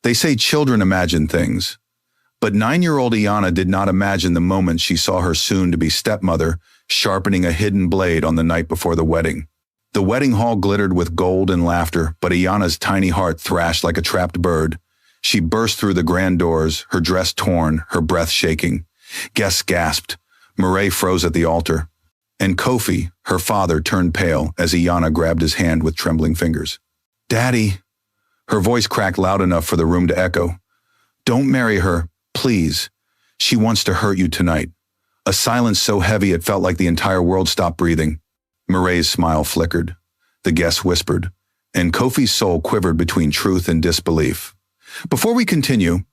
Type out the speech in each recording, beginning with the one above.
They say children imagine things. But 9-year-old Iana did not imagine the moment she saw her soon-to-be stepmother sharpening a hidden blade on the night before the wedding. The wedding hall glittered with gold and laughter, but Iana's tiny heart thrashed like a trapped bird. She burst through the grand doors, her dress torn, her breath shaking. Guests gasped. Maid froze at the altar. And Kofi, her father, turned pale as Iana grabbed his hand with trembling fingers. "Daddy!" Her voice cracked loud enough for the room to echo. "Don't marry her, please. She wants to hurt you tonight." A silence so heavy it felt like the entire world stopped breathing. Maid's smile flickered. The guests whispered, and Kofi's soul quivered between truth and disbelief. Before we continue,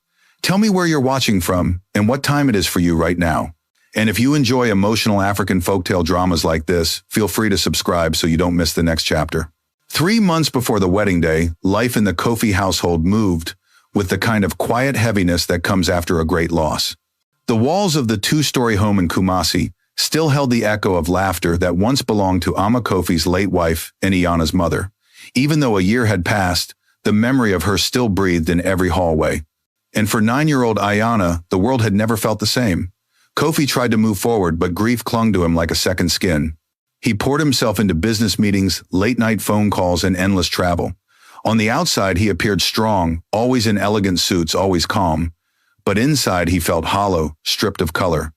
tell me where you're watching from and what time it is for you right now. And if you enjoy emotional African folktale dramas like this, feel free to subscribe so you don't miss the next chapter. 3 months before the wedding day, life in the Kofi household moved with the kind of quiet heaviness that comes after a great loss. The walls of the 2-story home in Kumasi still held the echo of laughter that once belonged to Ama Kofi's late wife and Iana's mother. Even though a year had passed, the memory of her still breathed in every hallway. And for 9-year-old Iana, the world had never felt the same. Kofi tried to move forward, but grief clung to him like a second skin. He poured himself into business meetings, late-night phone calls, and endless travel. On the outside, he appeared strong, always in elegant suits, always calm. But inside, he felt hollow, stripped of color.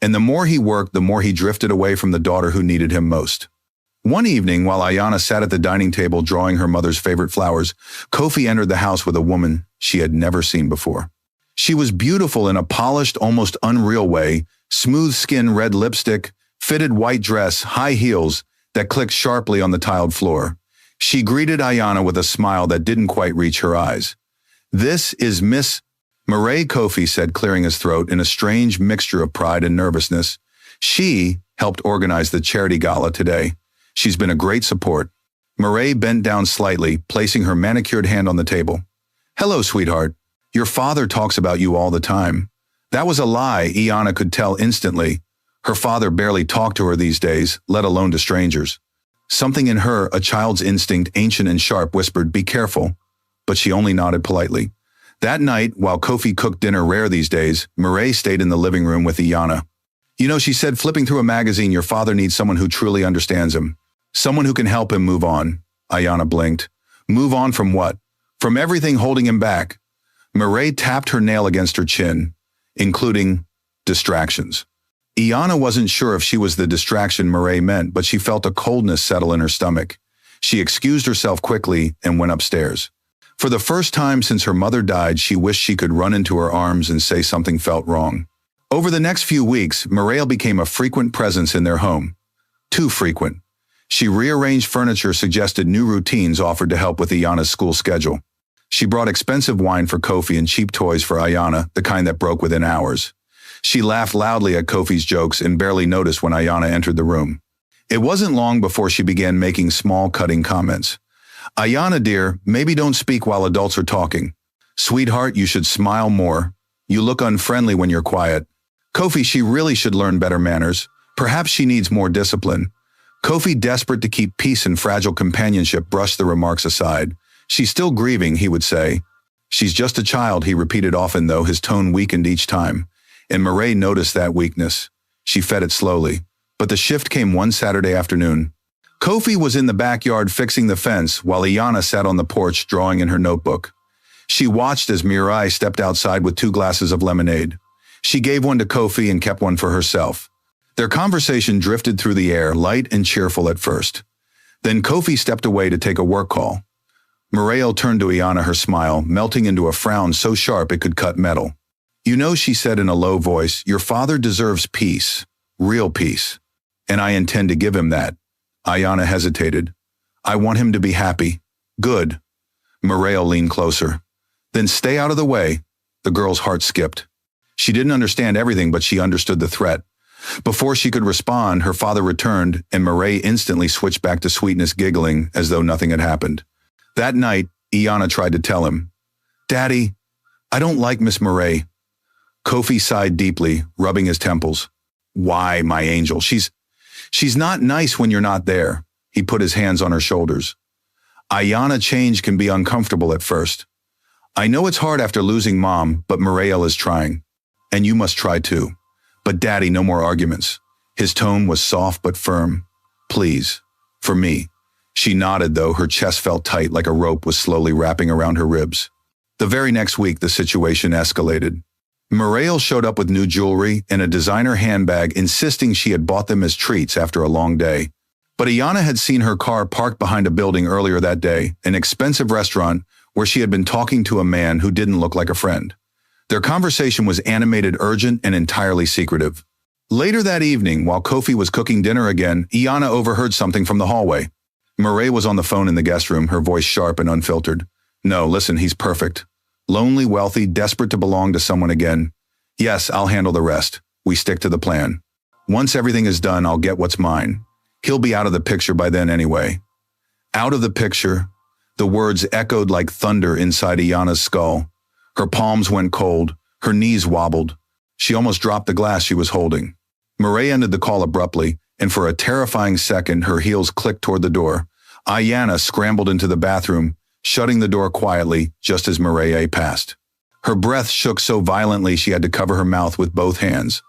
And the more he worked, the more he drifted away from the daughter who needed him most. One evening, while Iana sat at the dining table drawing her mother's favorite flowers, Kofi entered the house with a woman she had never seen before. She was beautiful in a polished, almost unreal way, smooth skin, red lipstick, fitted white dress, high heels that clicked sharply on the tiled floor. She greeted Iana with a smile that didn't quite reach her eyes. "This is Miss Maid," Kofi said, clearing his throat in a strange mixture of pride and nervousness. "She helped organize the charity gala today. She's been a great support." Maid bent down slightly, placing her manicured hand on the table. "Hello, sweetheart. Your father talks about you all the time." That was a lie, Iana could tell instantly. Her father barely talked to her these days, let alone to strangers. Something in her, a child's instinct, ancient and sharp, whispered, "Be careful," but she only nodded politely. That night, while Kofi cooked dinner rare these days, Maid stayed in the living room with Iana. "You know," she said, flipping through a magazine, "your father needs someone who truly understands him. Someone who can help him move on." Iana blinked. "Move on from what?" "From everything holding him back." Maid tapped her nail against her chin, including distractions. Iana wasn't sure if she was the distraction Maid meant, but she felt a coldness settle in her stomach. She excused herself quickly and went upstairs. For the first time since her mother died, she wished she could run into her arms and say something felt wrong. Over the next few weeks, Maid became a frequent presence in their home. Too frequent. She rearranged furniture, suggested new routines, offered to help with Iana's school schedule. She brought expensive wine for Kofi and cheap toys for Iana, the kind that broke within hours. She laughed loudly at Kofi's jokes and barely noticed when Iana entered the room. It wasn't long before she began making small, cutting comments. "Iana, dear, maybe don't speak while adults are talking. Sweetheart, you should smile more. You look unfriendly when you're quiet. Kofi, she really should learn better manners. Perhaps she needs more discipline." Kofi, desperate to keep peace and fragile companionship, brushed the remarks aside. "She's still grieving," he would say. "She's just a child," he repeated often, though his tone weakened each time. And Maid noticed that weakness. She fed it slowly. But the shift came one Saturday afternoon. Kofi was in the backyard fixing the fence while Iana sat on the porch drawing in her notebook. She watched as Mirai stepped outside with 2 glasses of lemonade. She gave one to Kofi and kept one for herself. Their conversation drifted through the air, light and cheerful at first. Then Kofi stepped away to take a work call. Maid turned to Iana, her smile melting into a frown so sharp it could cut metal. "You know," she said in a low voice, "your father deserves peace, real peace. And I intend to give him that." Iana hesitated. "I want him to be happy." "Good." Maid leaned closer. "Then stay out of the way." The girl's heart skipped. She didn't understand everything, but she understood the threat. Before she could respond, her father returned, and Maid instantly switched back to sweetness, giggling as though nothing had happened. That night, Iana tried to tell him, "Daddy, I don't like Miss Maid." Kofi sighed deeply, rubbing his temples. "Why, my angel? She's not nice when you're not there." He put his hands on her shoulders. "Iana, change can be uncomfortable at first. I know it's hard after losing Mom, but Muriel is trying. And you must try too. But Daddy, no more arguments. His tone was soft but firm. Please. For me. She nodded, though her chest felt tight like a rope was slowly wrapping around her ribs. The very next week, the situation escalated. Muriel showed up with new jewelry and a designer handbag, insisting she had bought them as treats after a long day. But Ayanna had seen her car parked behind a building earlier that day, an expensive restaurant where she had been talking to a man who didn't look like a friend. Their conversation was animated, urgent, and entirely secretive. Later that evening, while Kofi was cooking dinner again, Ayanna overheard something from the hallway. Muriel was on the phone in the guest room, her voice sharp and unfiltered. No, listen, he's perfect. Lonely, wealthy, desperate to belong to someone again. Yes, I'll handle the rest. We stick to the plan. Once everything is done, I'll get what's mine. He'll be out of the picture by then anyway. Out of the picture. The words echoed like thunder inside Ayanna's skull. Her palms went cold. Her knees wobbled. She almost dropped the glass she was holding. Muriel ended the call abruptly, and for a terrifying second, her heels clicked toward the door. Ayanna scrambled into the bathroom, shutting the door quietly just as Muriel passed. Her breath shook so violently she had to cover her mouth with both hands.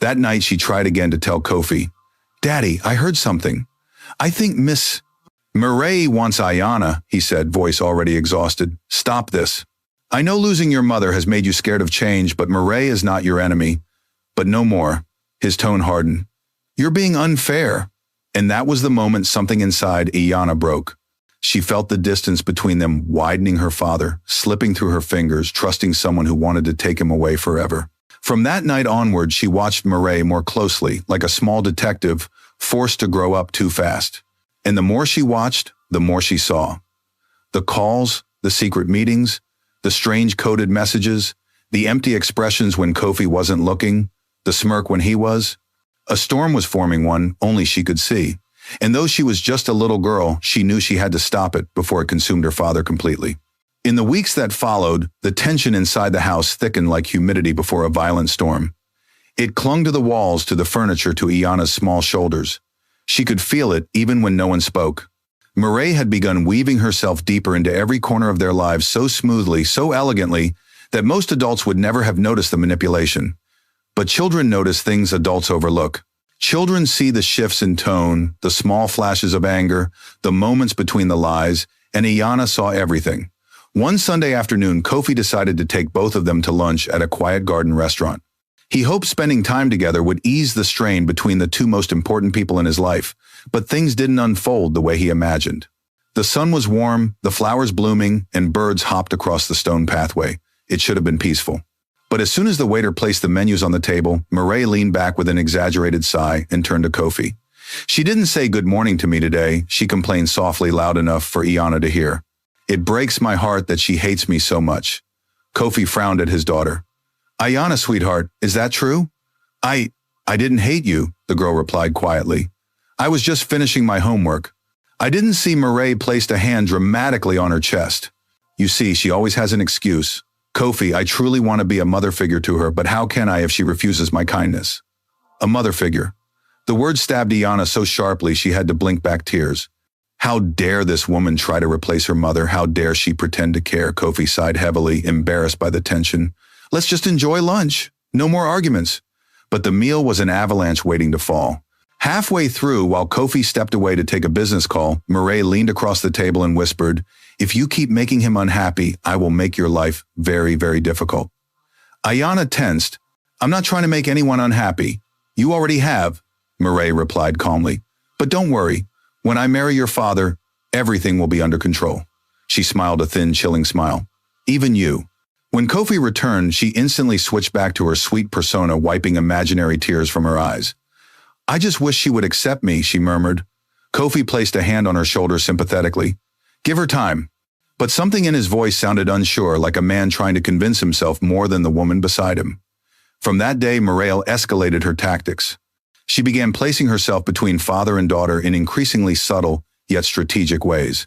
That night she tried again to tell Kofi, Daddy, I heard something. I think Miss Muriel wants Ayanna, he said, voice already exhausted. Stop this. I know losing your mother has made you scared of change, but Muriel is not your enemy. But no more. His tone hardened. You're being unfair. And that was the moment something inside Ayanna broke. She felt the distance between them widening, her father slipping through her fingers, trusting someone who wanted to take him away forever. From that night onward, she watched Muriel more closely, like a small detective forced to grow up too fast. And the more she watched, the more she saw. The calls, the secret meetings, the strange coded messages, the empty expressions when Kofi wasn't looking, the smirk when he was. A storm was forming, one only she could see. And though she was just a little girl, she knew she had to stop it before it consumed her father completely. In the weeks that followed, the tension inside the house thickened like humidity before a violent storm. It clung to the walls, to the furniture, to Ayanna's small shoulders. She could feel it even when no one spoke. Muriel had begun weaving herself deeper into every corner of their lives so smoothly, so elegantly, that most adults would never have noticed the manipulation. But children notice things adults overlook. Children see the shifts in tone, the small flashes of anger, the moments between the lies, and Ayanna saw everything. One Sunday afternoon, Kofi decided to take both of them to lunch at a quiet garden restaurant. He hoped spending time together would ease the strain between the two most important people in his life, but things didn't unfold the way he imagined. The sun was warm, the flowers blooming, and birds hopped across the stone pathway. It should have been peaceful. But as soon as the waiter placed the menus on the table, Muriel leaned back with an exaggerated sigh and turned to Kofi. She didn't say good morning to me today, she complained softly, loud enough for Ayanna to hear. It breaks my heart that she hates me so much. Kofi frowned at his daughter. Ayanna, sweetheart, is that true? I didn't hate you, the girl replied quietly. I was just finishing my homework. I didn't see. Muriel placed a hand dramatically on her chest. You see, she always has an excuse. Kofi, I truly want to be a mother figure to her, but how can I if she refuses my kindness? A mother figure. The word stabbed Ayanna so sharply she had to blink back tears. How dare this woman try to replace her mother? How dare she pretend to care? Kofi sighed heavily, embarrassed by the tension. Let's just enjoy lunch. No more arguments. But the meal was an avalanche waiting to fall. Halfway through, while Kofi stepped away to take a business call, Muriel leaned across the table and whispered, If you keep making him unhappy, I will make your life very, very difficult. Ayanna tensed. I'm not trying to make anyone unhappy. You already have, Muriel replied calmly. But don't worry. When I marry your father, everything will be under control. She smiled a thin, chilling smile. Even you. When Kofi returned, she instantly switched back to her sweet persona, wiping imaginary tears from her eyes. I just wish she would accept me, she murmured. Kofi placed a hand on her shoulder sympathetically. Give her time. But something in his voice sounded unsure, like a man trying to convince himself more than the woman beside him. From that day, Muriel escalated her tactics. She began placing herself between father and daughter in increasingly subtle, yet strategic ways.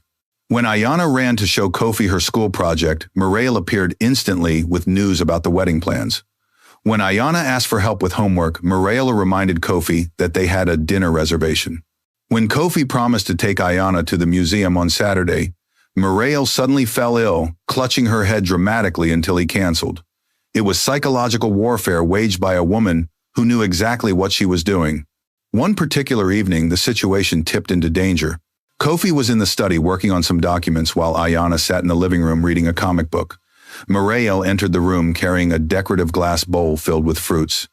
When Ayanna ran to show Kofi her school project, Muriel appeared instantly with news about the wedding plans. When Ayanna asked for help with homework, Muriel reminded Kofi that they had a dinner reservation. When Kofi promised to take Ayanna to the museum on Saturday, Muriel suddenly fell ill, clutching her head dramatically until he canceled. It was psychological warfare waged by a woman who knew exactly what she was doing. One particular evening, the situation tipped into danger. Kofi was in the study working on some documents while Ayana sat in the living room reading a comic book. Muriel entered the room carrying a decorative glass bowl filled with fruits.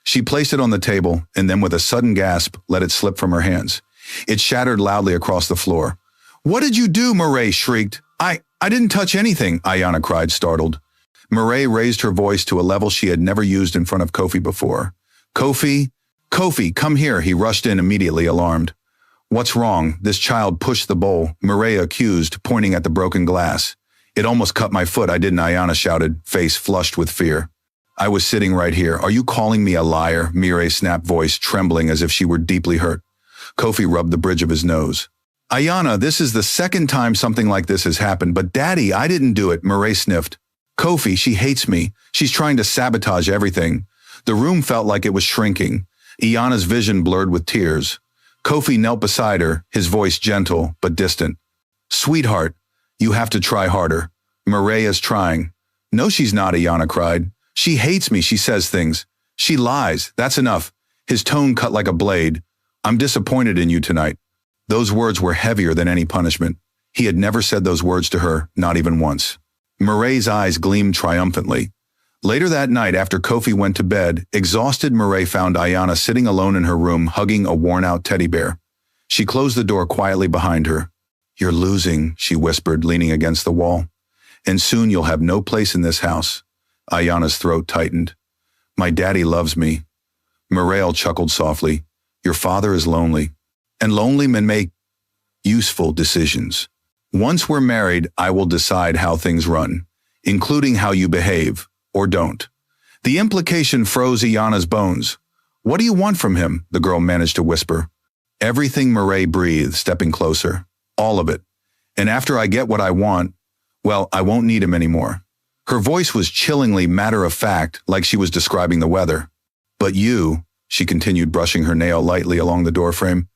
She placed it on the table and then with a sudden gasp let it slip from her hands. It shattered loudly across the floor. "What did you do?" Muriel shrieked. I didn't touch anything," Ayana cried, startled. Muriel raised her voice to a level she had never used in front of Kofi before. Kofi, come here," he rushed in immediately, alarmed. "What's wrong?" This child pushed the bowl, Muriel accused, pointing at the broken glass. "It almost cut my foot, I didn't," Ayana shouted, face flushed with fear. "I was sitting right here. Are you calling me a liar?" Muriel's snapped voice, trembling as if she were deeply hurt. Kofi rubbed the bridge of his nose. "Ayana, this is the second time something like this has happened, but Daddy, I didn't do it," Muriel sniffed. "Kofi, she hates me. She's trying to sabotage everything." The room felt like it was shrinking. Ayana's vision blurred with tears. Kofi knelt beside her, his voice gentle but distant. "Sweetheart, you have to try harder. Muriel is trying." "No, she's not," Ayana cried. "She hates me, she says things. She lies, that's enough." His tone cut like a blade. "I'm disappointed in you tonight." Those words were heavier than any punishment. He had never said those words to her, not even once. Muriel's eyes gleamed triumphantly. Later that night, after Kofi went to bed, exhausted, Muriel found Ayana sitting alone in her room, hugging a worn-out teddy bear. She closed the door quietly behind her. "You're losing," she whispered, leaning against the wall. "And soon you'll have no place in this house." Ayana's throat tightened. "My daddy loves me." Muriel chuckled softly. "Your father is lonely. And lonely men make useful decisions. Once we're married, I will decide how things run, including how you behave, or don't." The implication froze Ayana's bones. "What do you want from him?" the girl managed to whisper. "Everything," Muriel breathed, stepping closer. "All of it. And after I get what I want, well, I won't need him anymore." Her voice was chillingly matter-of-fact, like she was describing the weather. "But you," she continued, brushing her nail lightly along the doorframe,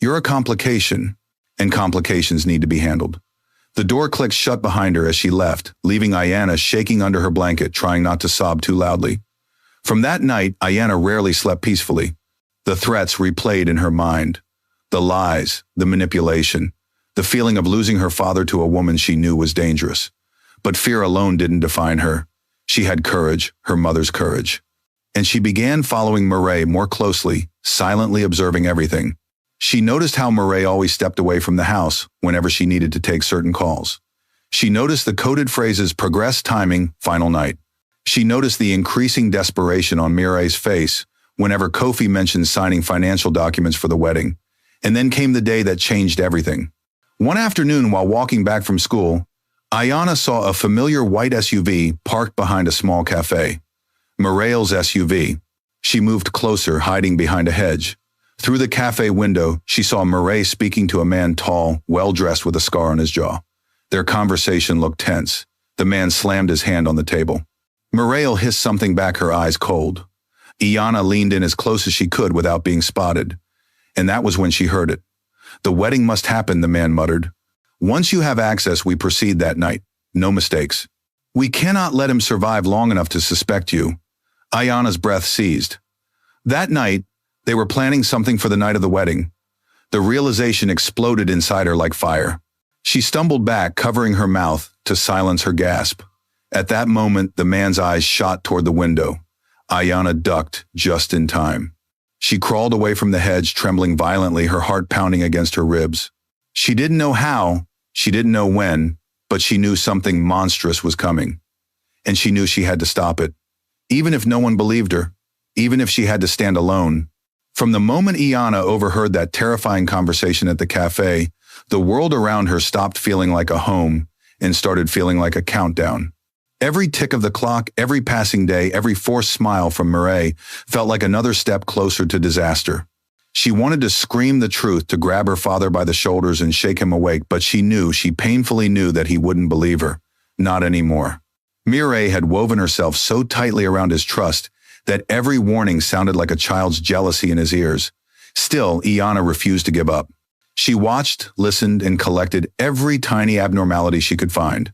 "you're a complication, and complications need to be handled." The door clicked shut behind her as she left, leaving Ayana shaking under her blanket, trying not to sob too loudly. From that night, Ayana rarely slept peacefully. The threats replayed in her mind. The lies, the manipulation, the feeling of losing her father to a woman she knew was dangerous. But fear alone didn't define her. She had courage, her mother's courage. And she began following Muriel more closely, silently observing everything. She noticed how Muriel always stepped away from the house whenever she needed to take certain calls. She noticed the coded phrases "progress, timing, final night." She noticed the increasing desperation on Muriel's face whenever Kofi mentioned signing financial documents for the wedding. And then came the day that changed everything. One afternoon while walking back from school, Ayana saw a familiar white SUV parked behind a small cafe. Muriel's SUV. She moved closer, hiding behind a hedge. Through the cafe window, she saw Muriel speaking to a man tall, well-dressed with a scar on his jaw. Their conversation looked tense. The man slammed his hand on the table. Muriel hissed something back, her eyes cold. Ayana leaned in as close as she could without being spotted. And that was when she heard it. "The wedding must happen," the man muttered. "Once you have access, we proceed that night. No mistakes. We cannot let him survive long enough to suspect you." Ayana's breath seized. That night, they were planning something for the night of the wedding. The realization exploded inside her like fire. She stumbled back, covering her mouth to silence her gasp. At that moment, the man's eyes shot toward the window. Ayana ducked just in time. She crawled away from the hedge, trembling violently, her heart pounding against her ribs. She didn't know how, she didn't know when, but she knew something monstrous was coming. And she knew she had to stop it. Even if no one believed her, even if she had to stand alone. From the moment Ayana overheard that terrifying conversation at the cafe, the world around her stopped feeling like a home and started feeling like a countdown. Every tick of the clock, every passing day, every forced smile from Muriel felt like another step closer to disaster. She wanted to scream the truth, to grab her father by the shoulders and shake him awake, but she painfully knew that he wouldn't believe her. Not anymore. Muriel had woven herself so tightly around his trust that every warning sounded like a child's jealousy in his ears. Still, Ayana refused to give up. She watched, listened, and collected every tiny abnormality she could find.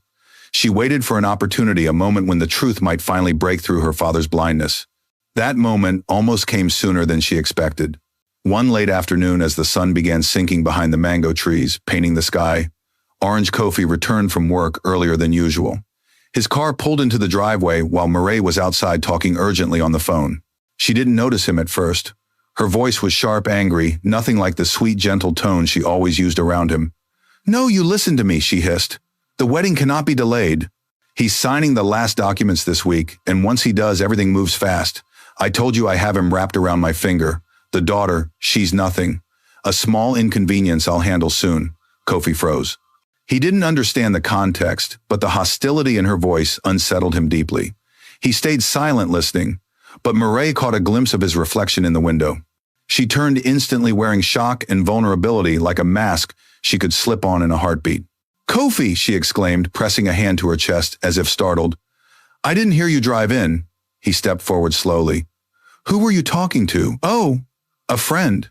She waited for an opportunity, a moment when the truth might finally break through her father's blindness. That moment almost came sooner than she expected. One late afternoon, as the sun began sinking behind the mango trees, painting the sky, Orange Kofi returned from work earlier than usual. His car pulled into the driveway while Maid was outside talking urgently on the phone. She didn't notice him at first. Her voice was sharp, angry, nothing like the sweet, gentle tone she always used around him. "No, you listen to me," she hissed. "The wedding cannot be delayed. He's signing the last documents this week, and once he does, everything moves fast. I told you I have him wrapped around my finger. The daughter, she's nothing. A small inconvenience I'll handle soon." Kofi froze. He didn't understand the context, but the hostility in her voice unsettled him deeply. He stayed silent, listening, but Maid caught a glimpse of his reflection in the window. She turned instantly, wearing shock and vulnerability like a mask she could slip on in a heartbeat. "Kofi!" she exclaimed, pressing a hand to her chest as if startled. "I didn't hear you drive in." He stepped forward slowly. "Who were you talking to?" "Oh, a friend.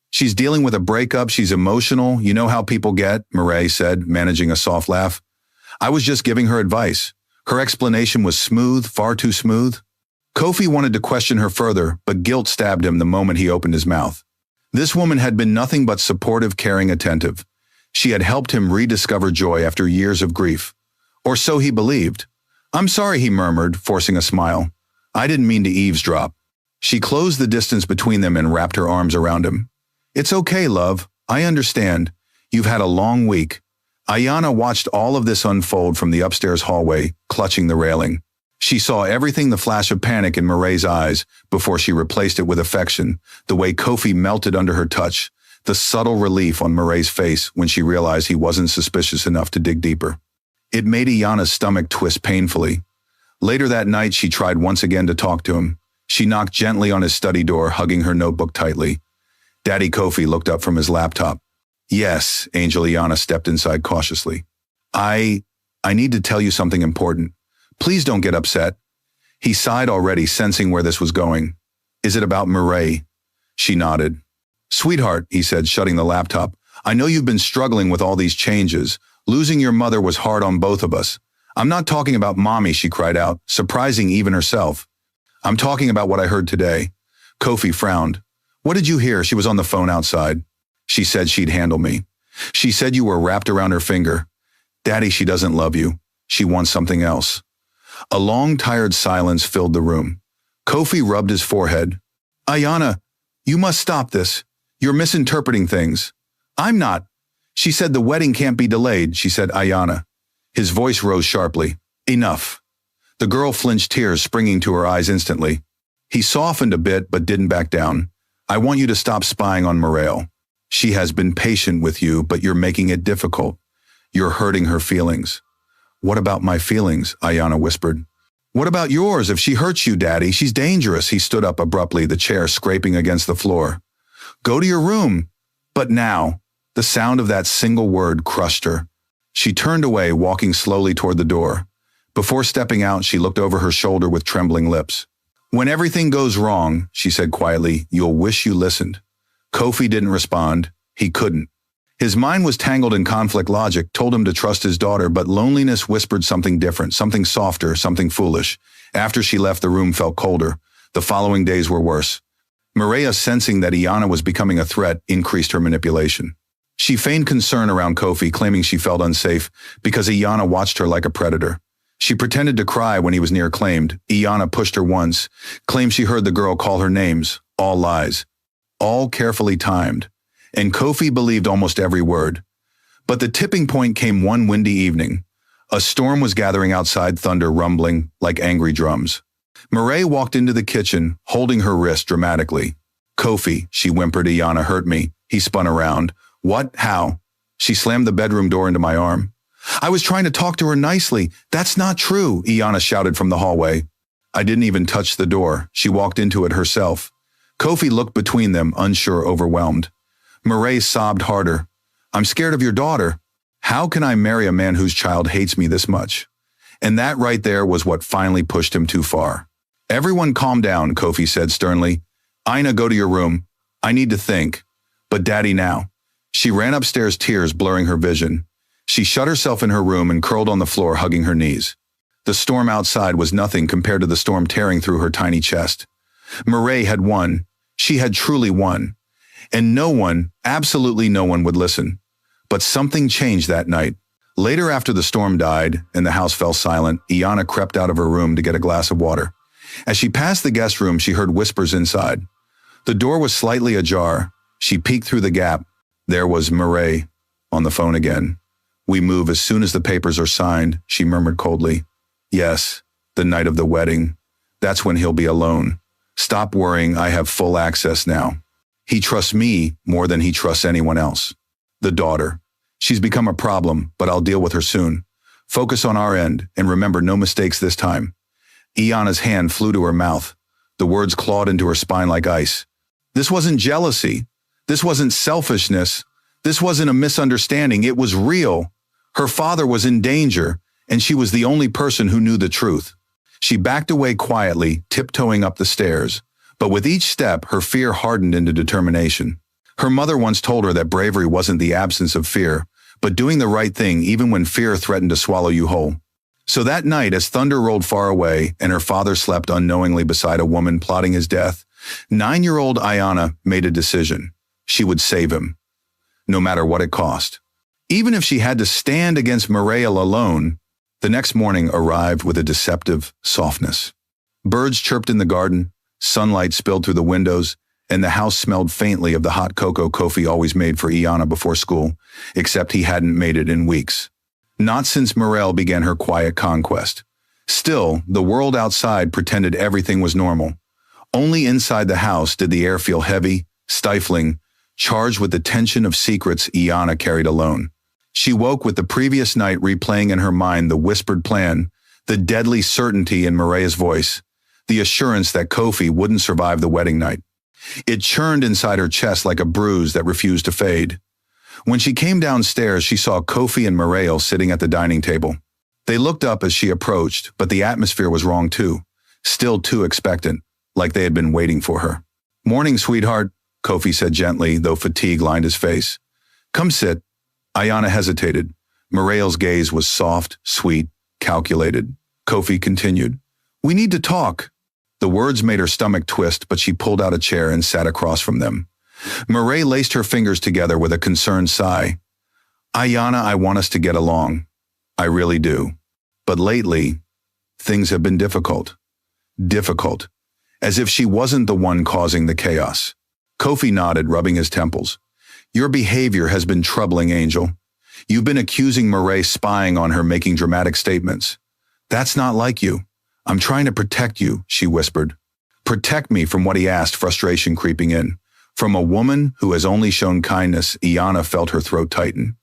She's dealing with a breakup, she's emotional, you know how people get," Maid said, managing a soft laugh. "I was just giving her advice. Her explanation was smooth, far too smooth." Kofi wanted to question her further, but guilt stabbed him the moment he opened his mouth. This woman had been nothing but supportive, caring, attentive. She had helped him rediscover joy after years of grief. Or so he believed. "I'm sorry," he murmured, forcing a smile. "I didn't mean to eavesdrop." She closed the distance between them and wrapped her arms around him. "It's okay, love. I understand. You've had a long week." Ayanna watched all of this unfold from the upstairs hallway, clutching the railing. She saw everything, the flash of panic in Maid's eyes before she replaced it with affection, the way Kofi melted under her touch, the subtle relief on Maid's face when she realized he wasn't suspicious enough to dig deeper. It made Ayanna's stomach twist painfully. Later that night, she tried once again to talk to him. She knocked gently on his study door, hugging her notebook tightly. Daddy Kofi looked up from his laptop. "Yes," Angel Ayanna stepped inside cautiously. I need to tell you something important. Please don't get upset." He sighed, already sensing where this was going. "Is it about Maid?" She nodded. "Sweetheart," he said, shutting the laptop, "I know you've been struggling with all these changes. Losing your mother was hard on both of us. I'm not talking about Mommy," she cried out, surprising even herself. "I'm talking about what I heard today." Kofi frowned. "What did you hear?" She was on the phone outside. "She said she'd handle me. She said you were wrapped around her finger. Daddy, she doesn't love you. She wants something else." A long, tired silence filled the room. Kofi rubbed his forehead. "Ayanna, you must stop this. You're misinterpreting things." "I'm not." "She said the wedding can't be delayed," she said. Ayanna. His voice rose sharply. "Enough." The girl flinched, tears springing to her eyes instantly. He softened a bit but didn't back down. "I want you to stop spying on Maid. She has been patient with you, but you're making it difficult. You're hurting her feelings." "What about my feelings?" Ayanna whispered. "What about yours? If she hurts you, Daddy, she's dangerous." He stood up abruptly, the chair scraping against the floor. "Go to your room." But now, the sound of that single word crushed her. She turned away, walking slowly toward the door. Before stepping out, she looked over her shoulder with trembling lips. "When everything goes wrong," she said quietly, "you'll wish you listened." Kofi didn't respond. He couldn't. His mind was tangled in conflict. Logic told him to trust his daughter, but loneliness whispered something different, something softer, something foolish. After she left, the room felt colder. The following days were worse. Maid, sensing that Ayanna was becoming a threat, increased her manipulation. She feigned concern around Kofi, claiming she felt unsafe because Ayanna watched her like a predator. She pretended to cry when he was near. Claimed Ayanna pushed her once, claimed she heard the girl call her names. All lies. All carefully timed. And Kofi believed almost every word. But the tipping point came one windy evening. A storm was gathering outside, thunder rumbling like angry drums. Maid walked into the kitchen, holding her wrist dramatically. "Kofi," she whimpered. "Ayanna hurt me." He spun around. "What? How?" She slammed the bedroom door into my arm. "I was trying to talk to her nicely." "That's not true," Ayanna shouted from the hallway. "I didn't even touch the door. She walked into it herself." Kofi looked between them, unsure, overwhelmed. Maid sobbed harder. "I'm scared of your daughter. How can I marry a man whose child hates me this much?" And that right there was what finally pushed him too far. "Everyone calm down," Kofi said sternly. "Ina, go to your room. I need to think. But Daddy, now. She ran upstairs, tears blurring her vision. She shut herself in her room and curled on the floor, hugging her knees. The storm outside was nothing compared to the storm tearing through her tiny chest. Maid had won. She had truly won. And no one, absolutely no one, would listen. But something changed that night. Later, after the storm died and the house fell silent, Iana crept out of her room to get a glass of water. As she passed the guest room, she heard whispers inside. The door was slightly ajar. She peeked through the gap. There was Maid on the phone again. "We move as soon as the papers are signed," she murmured coldly. "Yes, the night of the wedding. That's when he'll be alone. Stop worrying, I have full access now. He trusts me more than he trusts anyone else. The daughter. She's become a problem, but I'll deal with her soon. Focus on our end, and remember, no mistakes this time." Iana's hand flew to her mouth. The words clawed into her spine like ice. This wasn't jealousy. This wasn't selfishness. This wasn't a misunderstanding. It was real. Her father was in danger, and she was the only person who knew the truth. She backed away quietly, tiptoeing up the stairs. But with each step, her fear hardened into determination. Her mother once told her that bravery wasn't the absence of fear, but doing the right thing even when fear threatened to swallow you whole. So that night, as thunder rolled far away and her father slept unknowingly beside a woman plotting his death, 9-year-old Iana made a decision. She would save him, no matter what it cost. Even if she had to stand against Maid alone. The next morning arrived with a deceptive softness. Birds chirped in the garden, sunlight spilled through the windows, and the house smelled faintly of the hot cocoa Kofi always made for Iana before school, except he hadn't made it in weeks. Not since Maid began her quiet conquest. Still, the world outside pretended everything was normal. Only inside the house did the air feel heavy, stifling, charged with the tension of secrets Iana carried alone. She woke with the previous night replaying in her mind the whispered plan, the deadly certainty in Maid's voice, the assurance that Kofi wouldn't survive the wedding night. It churned inside her chest like a bruise that refused to fade. When she came downstairs, she saw Kofi and Maid sitting at the dining table. They looked up as she approached, but the atmosphere was wrong too, still too expectant, like they had been waiting for her. "Morning, sweetheart," Kofi said gently, though fatigue lined his face. "Come sit." Iana hesitated. Maid's gaze was soft, sweet, calculated. Kofi continued, "We need to talk." The words made her stomach twist, but she pulled out a chair and sat across from them. Maid laced her fingers together with a concerned sigh. "Iana, I want us to get along. I really do. But lately, things have been difficult. Difficult. As if she wasn't the one causing the chaos." Kofi nodded, rubbing his temples. "Your behavior has been troubling, Angel. You've been accusing Maid, spying on her, making dramatic statements. That's not like you. I'm trying to protect you," she whispered. "Protect me from what?" he asked, frustration creeping in. From a woman who has only shown kindness, Iana felt her throat tighten.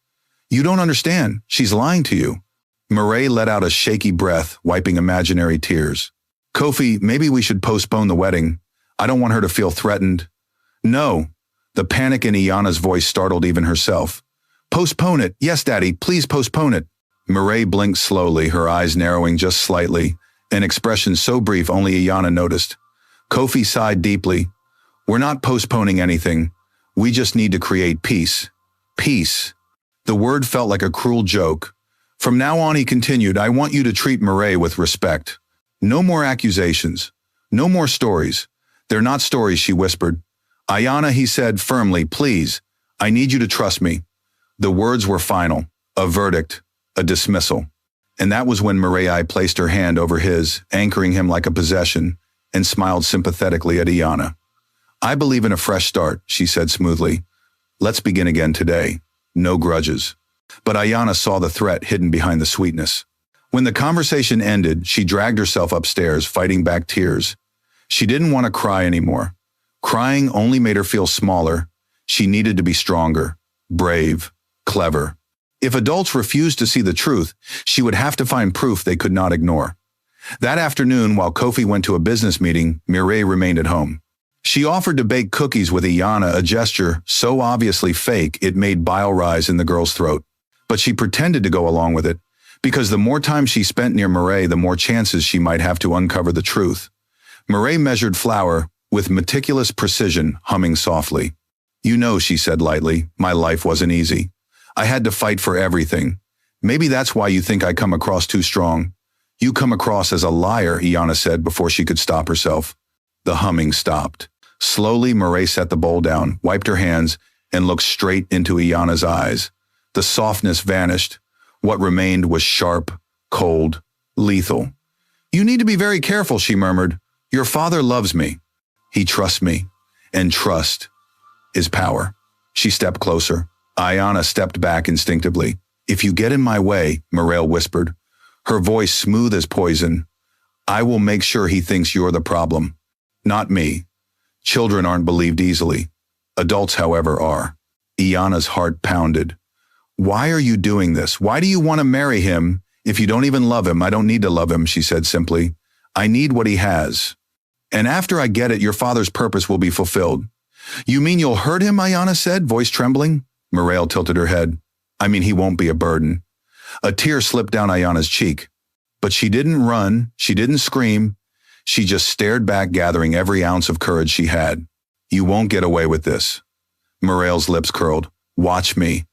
"You don't understand. She's lying to you." Maid let out a shaky breath, wiping imaginary tears. "Kofi, maybe we should postpone the wedding. I don't want her to feel threatened." "No." The panic in Iana's voice startled even herself. "Postpone it. Yes, Daddy, please postpone it." Maid blinked slowly, her eyes narrowing just slightly, an expression so brief only Iana noticed. Kofi sighed deeply. "We're not postponing anything. We just need to create peace." Peace. The word felt like a cruel joke. "From now on," he continued, "I want you to treat Maid with respect. No more accusations. No more stories." "They're not stories," she whispered. "Iana," he said firmly, "please, I need you to trust me." The words were final, a verdict, a dismissal. And that was when Maid placed her hand over his, anchoring him like a possession, and smiled sympathetically at Iana. "I believe in a fresh start," she said smoothly. "Let's begin again today. No grudges." But Iana saw the threat hidden behind the sweetness. When the conversation ended, she dragged herself upstairs, fighting back tears. She didn't want to cry anymore. Crying only made her feel smaller. She needed to be stronger, brave, clever. If adults refused to see the truth, she would have to find proof they could not ignore. That afternoon, while Kofi went to a business meeting, Maid remained at home. She offered to bake cookies with Iana, a gesture so obviously fake it made bile rise in the girl's throat. But she pretended to go along with it, because the more time she spent near Maid, the more chances she might have to uncover the truth. Maid measured flour with meticulous precision, humming softly. You know, she said lightly, my life wasn't easy. I had to fight for everything. Maybe that's why you think I come across too strong. You come across as a liar, Iana said before she could stop herself. The humming stopped. Slowly, Maid set the bowl down, wiped her hands, and looked straight into Iana's eyes. The softness vanished. What remained was sharp, cold, lethal. You need to be very careful, she murmured. Your father loves me. He trusts me. And trust is power. She stepped closer. Iana stepped back instinctively. If you get in my way, Maid whispered, her voice smooth as poison, I will make sure he thinks you're the problem. Not me. Children aren't believed easily. Adults, however, are. Iana's heart pounded. Why are you doing this? Why do you want to marry him? If you don't even love him, I don't need to love him, she said simply. I need what he has. And after I get it, your father's purpose will be fulfilled. You mean you'll hurt him, Iana said, voice trembling. Maid tilted her head. I mean, he won't be a burden. A tear slipped down Iana's cheek. But she didn't run, she didn't scream. She just stared back, gathering every ounce of courage she had. You won't get away with this. Maid's lips curled. Watch me.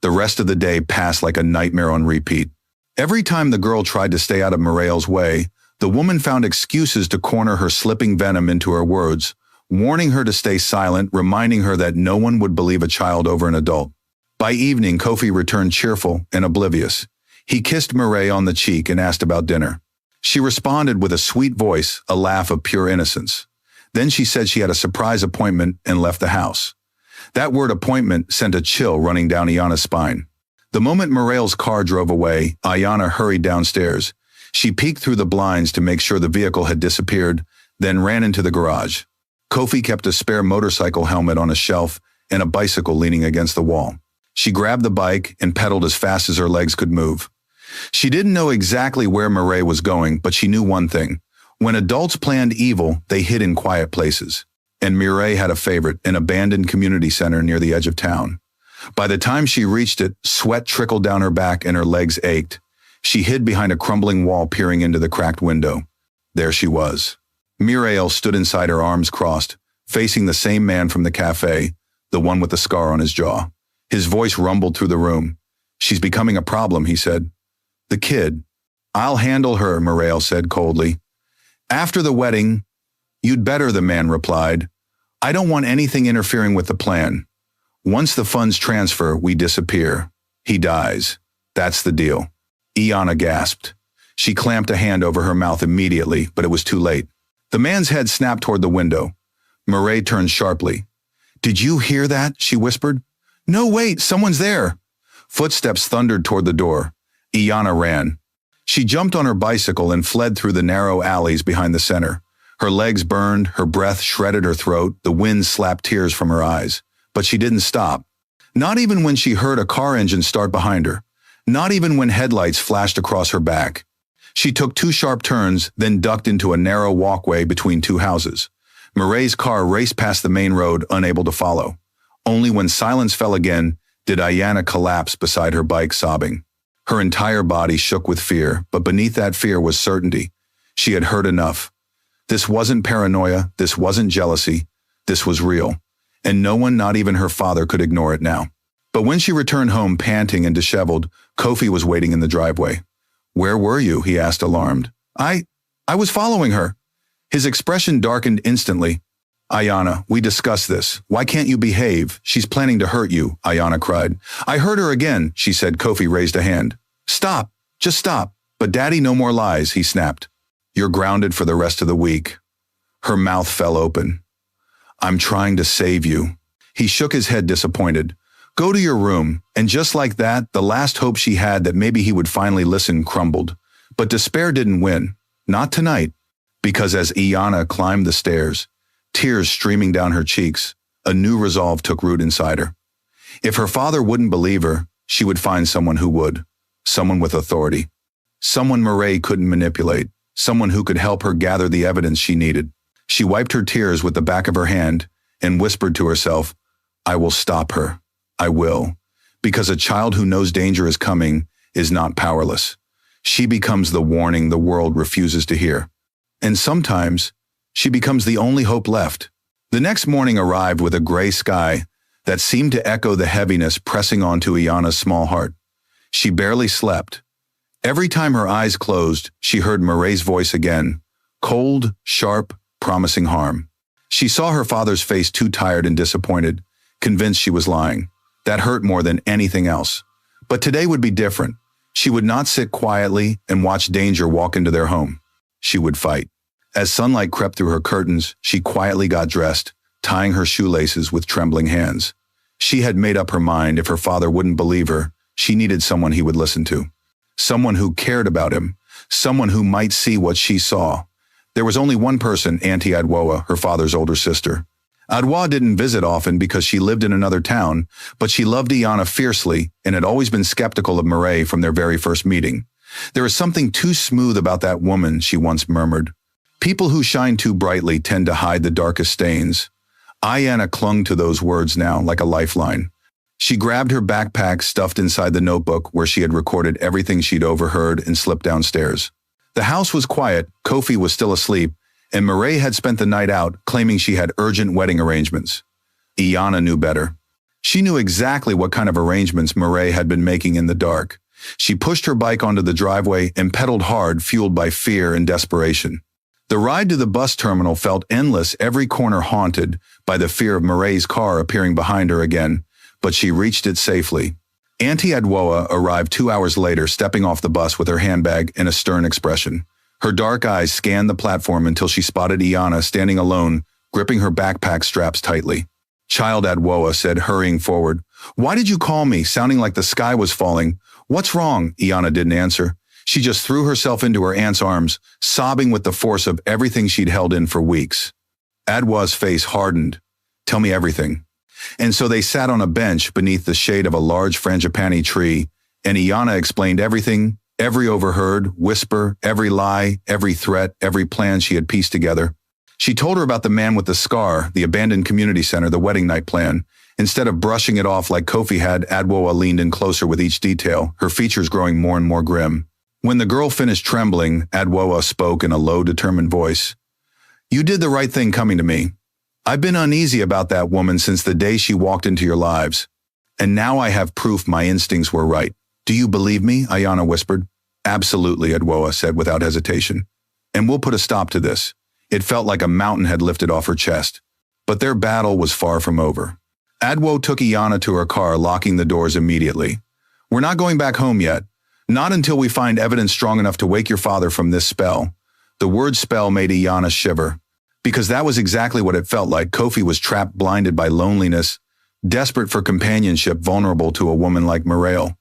The rest of the day passed like a nightmare on repeat. Every time the girl tried to stay out of Maid's way, the woman found excuses to corner her, slipping venom into her words, warning her to stay silent, reminding her that no one would believe a child over an adult. By evening, Kofi returned cheerful and oblivious. He kissed Maid on the cheek and asked about dinner. She responded with a sweet voice, a laugh of pure innocence. Then she said she had a surprise appointment and left the house. That word appointment sent a chill running down Iana's spine. The moment Maid's car drove away, Iana hurried downstairs. She peeked through the blinds to make sure the vehicle had disappeared, then ran into the garage. Kofi kept a spare motorcycle helmet on a shelf and a bicycle leaning against the wall. She grabbed the bike and pedaled as fast as her legs could move. She didn't know exactly where Maid was going, but she knew one thing. When adults planned evil, they hid in quiet places. And Maid had a favorite, an abandoned community center near the edge of town. By the time she reached it, sweat trickled down her back and her legs ached. She hid behind a crumbling wall, peering into the cracked window. There she was. Maid stood inside, her arms crossed, facing the same man from the cafe, the one with the scar on his jaw. His voice rumbled through the room. She's becoming a problem, he said. The kid. I'll handle her, Maid said coldly. After the wedding, you'd better, the man replied. I don't want anything interfering with the plan. Once the funds transfer, we disappear. He dies. That's the deal. Iana gasped. She clamped a hand over her mouth immediately, but it was too late. The man's head snapped toward the window. Maid turned sharply. Did you hear that? She whispered. No, wait, someone's there. Footsteps thundered toward the door. Iana ran. She jumped on her bicycle and fled through the narrow alleys behind the center. Her legs burned, her breath shredded her throat, the wind slapped tears from her eyes. But she didn't stop. Not even when she heard a car engine start behind her. Not even when headlights flashed across her back. She took 2 sharp turns, then ducked into a narrow walkway between 2 houses. Maid's car raced past the main road, unable to follow. Only when silence fell again did Iana collapse beside her bike, sobbing. Her entire body shook with fear, but beneath that fear was certainty. She had heard enough. This wasn't paranoia, this wasn't jealousy, this was real. And no one, not even her father, could ignore it now. But when she returned home, panting and disheveled, Kofi was waiting in the driveway. Where were you? He asked, alarmed. I was following her. His expression darkened instantly. Iana, we discussed this. Why can't you behave? She's planning to hurt you, Iana cried. I heard her again, she said. Kofi raised a hand. Stop, just stop. But Daddy, no more lies, he snapped. You're grounded for the rest of the week. Her mouth fell open. I'm trying to save you. He shook his head, disappointed. Go to your room. And just like that, the last hope she had that maybe he would finally listen crumbled. But despair didn't win. Not tonight. Because as Iana climbed the stairs, tears streaming down her cheeks, a new resolve took root inside her. If her father wouldn't believe her, she would find someone who would. Someone with authority. Someone Maid couldn't manipulate. Someone who could help her gather the evidence she needed. She wiped her tears with the back of her hand and whispered to herself, I will stop her. I will. Because a child who knows danger is coming is not powerless. She becomes the warning the world refuses to hear. And sometimes, she becomes the only hope left. The next morning arrived with a gray sky, that seemed to echo the heaviness pressing onto Iana's small heart. She barely slept. Every time her eyes closed, she heard Mireille's voice again, cold, sharp, promising harm. She saw her father's face too tired and disappointed, convinced she was lying. That hurt more than anything else. But today would be different. She would not sit quietly and watch danger walk into their home. She would fight. As sunlight crept through her curtains, she quietly got dressed, tying her shoelaces with trembling hands. She had made up her mind if her father wouldn't believe her, she needed someone he would listen to. Someone who cared about him. Someone who might see what she saw. There was only one person, Auntie Adwoa, her father's older sister. Adwoa didn't visit often because she lived in another town, but she loved Iana fiercely and had always been skeptical of Mireille from their very first meeting. There is something too smooth about that woman, she once murmured. People who shine too brightly tend to hide the darkest stains. Iana clung to those words now like a lifeline. She grabbed her backpack stuffed inside the notebook where she had recorded everything she'd overheard and slipped downstairs. The house was quiet, Kofi was still asleep, and Mireille had spent the night out claiming she had urgent wedding arrangements. Iana knew better. She knew exactly what kind of arrangements Mireille had been making in the dark. She pushed her bike onto the driveway and pedaled hard, fueled by fear and desperation. The ride to the bus terminal felt endless, every corner haunted by the fear of Mireille's car appearing behind her again, but she reached it safely. Auntie Adwoa arrived 2 hours later, stepping off the bus with her handbag and a stern expression. Her dark eyes scanned the platform until she spotted Iana standing alone, gripping her backpack straps tightly. Child, Adwoa said, hurrying forward. Why did you call me, sounding like the sky was falling? What's wrong? Iana didn't answer. She just threw herself into her aunt's arms, sobbing with the force of everything she'd held in for weeks. Adwoa's face hardened. Tell me everything. And so they sat on a bench beneath the shade of a large frangipani tree, and Iana explained everything, every overheard whisper, every lie, every threat, every plan she had pieced together. She told her about the man with the scar, the abandoned community center, the wedding night plan. Instead of brushing it off like Kofi had, Adwoa leaned in closer with each detail, her features growing more and more grim. When the girl finished trembling, Adwoa spoke in a low, determined voice. You did the right thing coming to me. I've been uneasy about that woman since the day she walked into your lives. And now I have proof my instincts were right. Do you believe me? Iana whispered. Absolutely, Adwoa said without hesitation. And we'll put a stop to this. It felt like a mountain had lifted off her chest. But their battle was far from over. Adwoa took Iana to her car, locking the doors immediately. We're not going back home yet. Not until we find evidence strong enough to wake your father from this spell. The word spell made Iana shiver. Because that was exactly what it felt like. Kofi was trapped, blinded by loneliness, desperate for companionship, vulnerable to a woman like Mireille.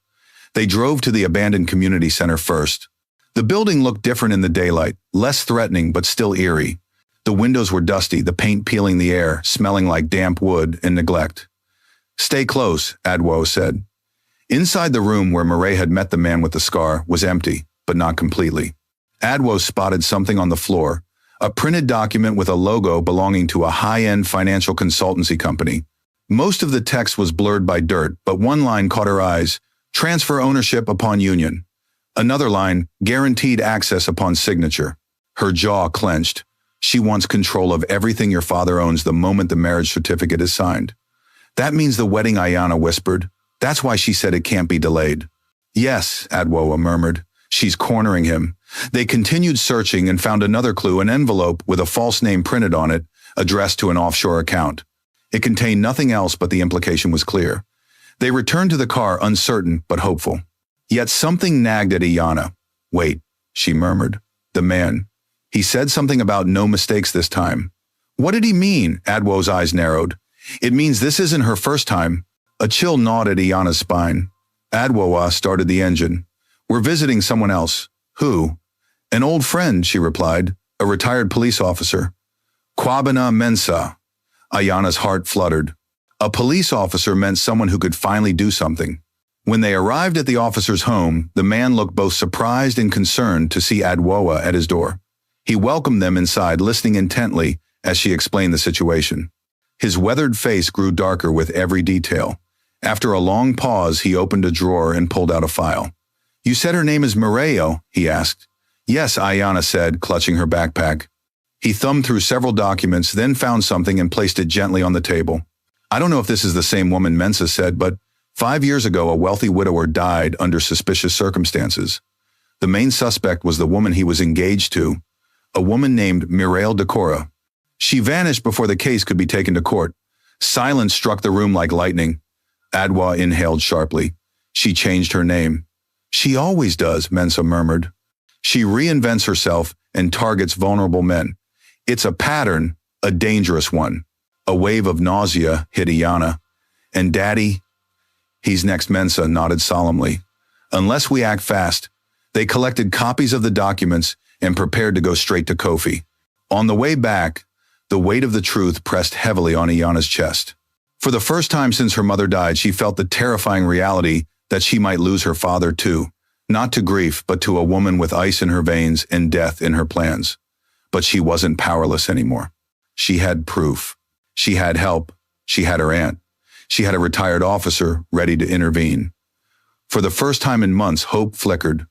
They drove to the abandoned community center first. The building looked different in the daylight, less threatening but still eerie. The windows were dusty, the paint peeling the air, smelling like damp wood and neglect. Stay close, Adwoa said. Inside the room where Mireille had met the man with the scar was empty, but not completely. Adwoa spotted something on the floor, a printed document with a logo belonging to a high-end financial consultancy company. Most of the text was blurred by dirt, but one line caught her eyes, transfer ownership upon union. Another line, guaranteed access upon signature. Her jaw clenched. She wants control of everything your father owns the moment the marriage certificate is signed. That means the wedding, Iana whispered. That's why she said it can't be delayed. Yes, Adwoa murmured. She's cornering him. They continued searching and found another clue, an envelope with a false name printed on it, addressed to an offshore account. It contained nothing else, but the implication was clear. They returned to the car, uncertain but hopeful. Yet something nagged at Iana. Wait, she murmured. The man. He said something about no mistakes this time. What did he mean? Adwoa's eyes narrowed. It means this isn't her first time. A chill gnawed at Iana's spine. Adwoa started the engine. We're visiting someone else. Who? An old friend, she replied, a retired police officer. Kwabena Mensa. Iana's heart fluttered. A police officer meant someone who could finally do something. When they arrived at the officer's home, the man looked both surprised and concerned to see Adwoa at his door. He welcomed them inside, listening intently as she explained the situation. His weathered face grew darker with every detail. After a long pause, he opened a drawer and pulled out a file. You said her name is Mireille, he asked. Yes, Iana said, clutching her backpack. He thumbed through several documents, then found something and placed it gently on the table. I don't know if this is the same woman, Mensa said, but 5 years ago a wealthy widower died under suspicious circumstances. The main suspect was the woman he was engaged to, a woman named Mireille Decora. She vanished before the case could be taken to court. Silence struck the room like lightning. Adwa inhaled sharply. She changed her name. She always does, Mensa murmured. She reinvents herself and targets vulnerable men. It's a pattern, a dangerous one. A wave of nausea hit Iana. And Daddy? He's next, Mensa nodded solemnly. Unless we act fast. They collected copies of the documents and prepared to go straight to Kofi. On the way back, the weight of the truth pressed heavily on Iana's chest. For the first time since her mother died, she felt the terrifying reality that she might lose her father too, not to grief, but to a woman with ice in her veins and death in her plans. But she wasn't powerless anymore. She had proof. She had help. She had her aunt. She had a retired officer ready to intervene. For the first time in months, hope flickered.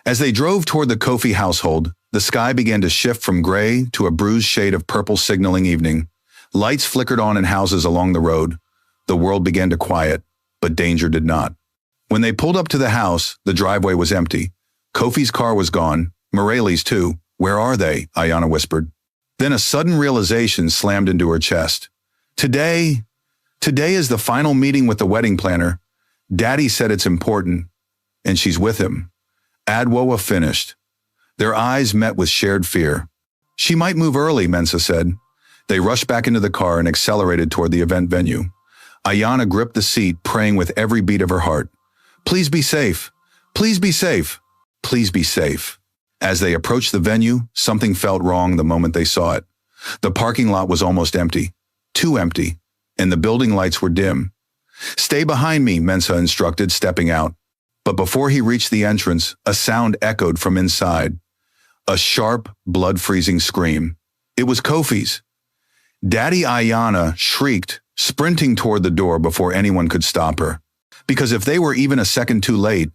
As they drove toward the Kofi household, the sky began to shift from gray to a bruised shade of purple, signaling evening. Lights flickered on in houses along the road. The world began to quiet, but danger did not. When they pulled up to the house, the driveway was empty. Kofi's car was gone. Morelli's too. Where are they? Iana whispered. Then a sudden realization slammed into her chest. Today is the final meeting with the wedding planner. Daddy said it's important, and she's with him. Adwoa finished. Their eyes met with shared fear. She might move early, Mensa said. They rushed back into the car and accelerated toward the event venue. Iana gripped the seat, praying with every beat of her heart. Please be safe. Please be safe. Please be safe. As they approached the venue, something felt wrong the moment they saw it. The parking lot was almost empty. Too empty. And the building lights were dim. Stay behind me, Mensa instructed, stepping out. But before he reached the entrance, a sound echoed from inside. A sharp, blood-freezing scream. It was Kofi's. Daddy Iana shrieked, sprinting toward the door before anyone could stop her. Because if they were even a second too late,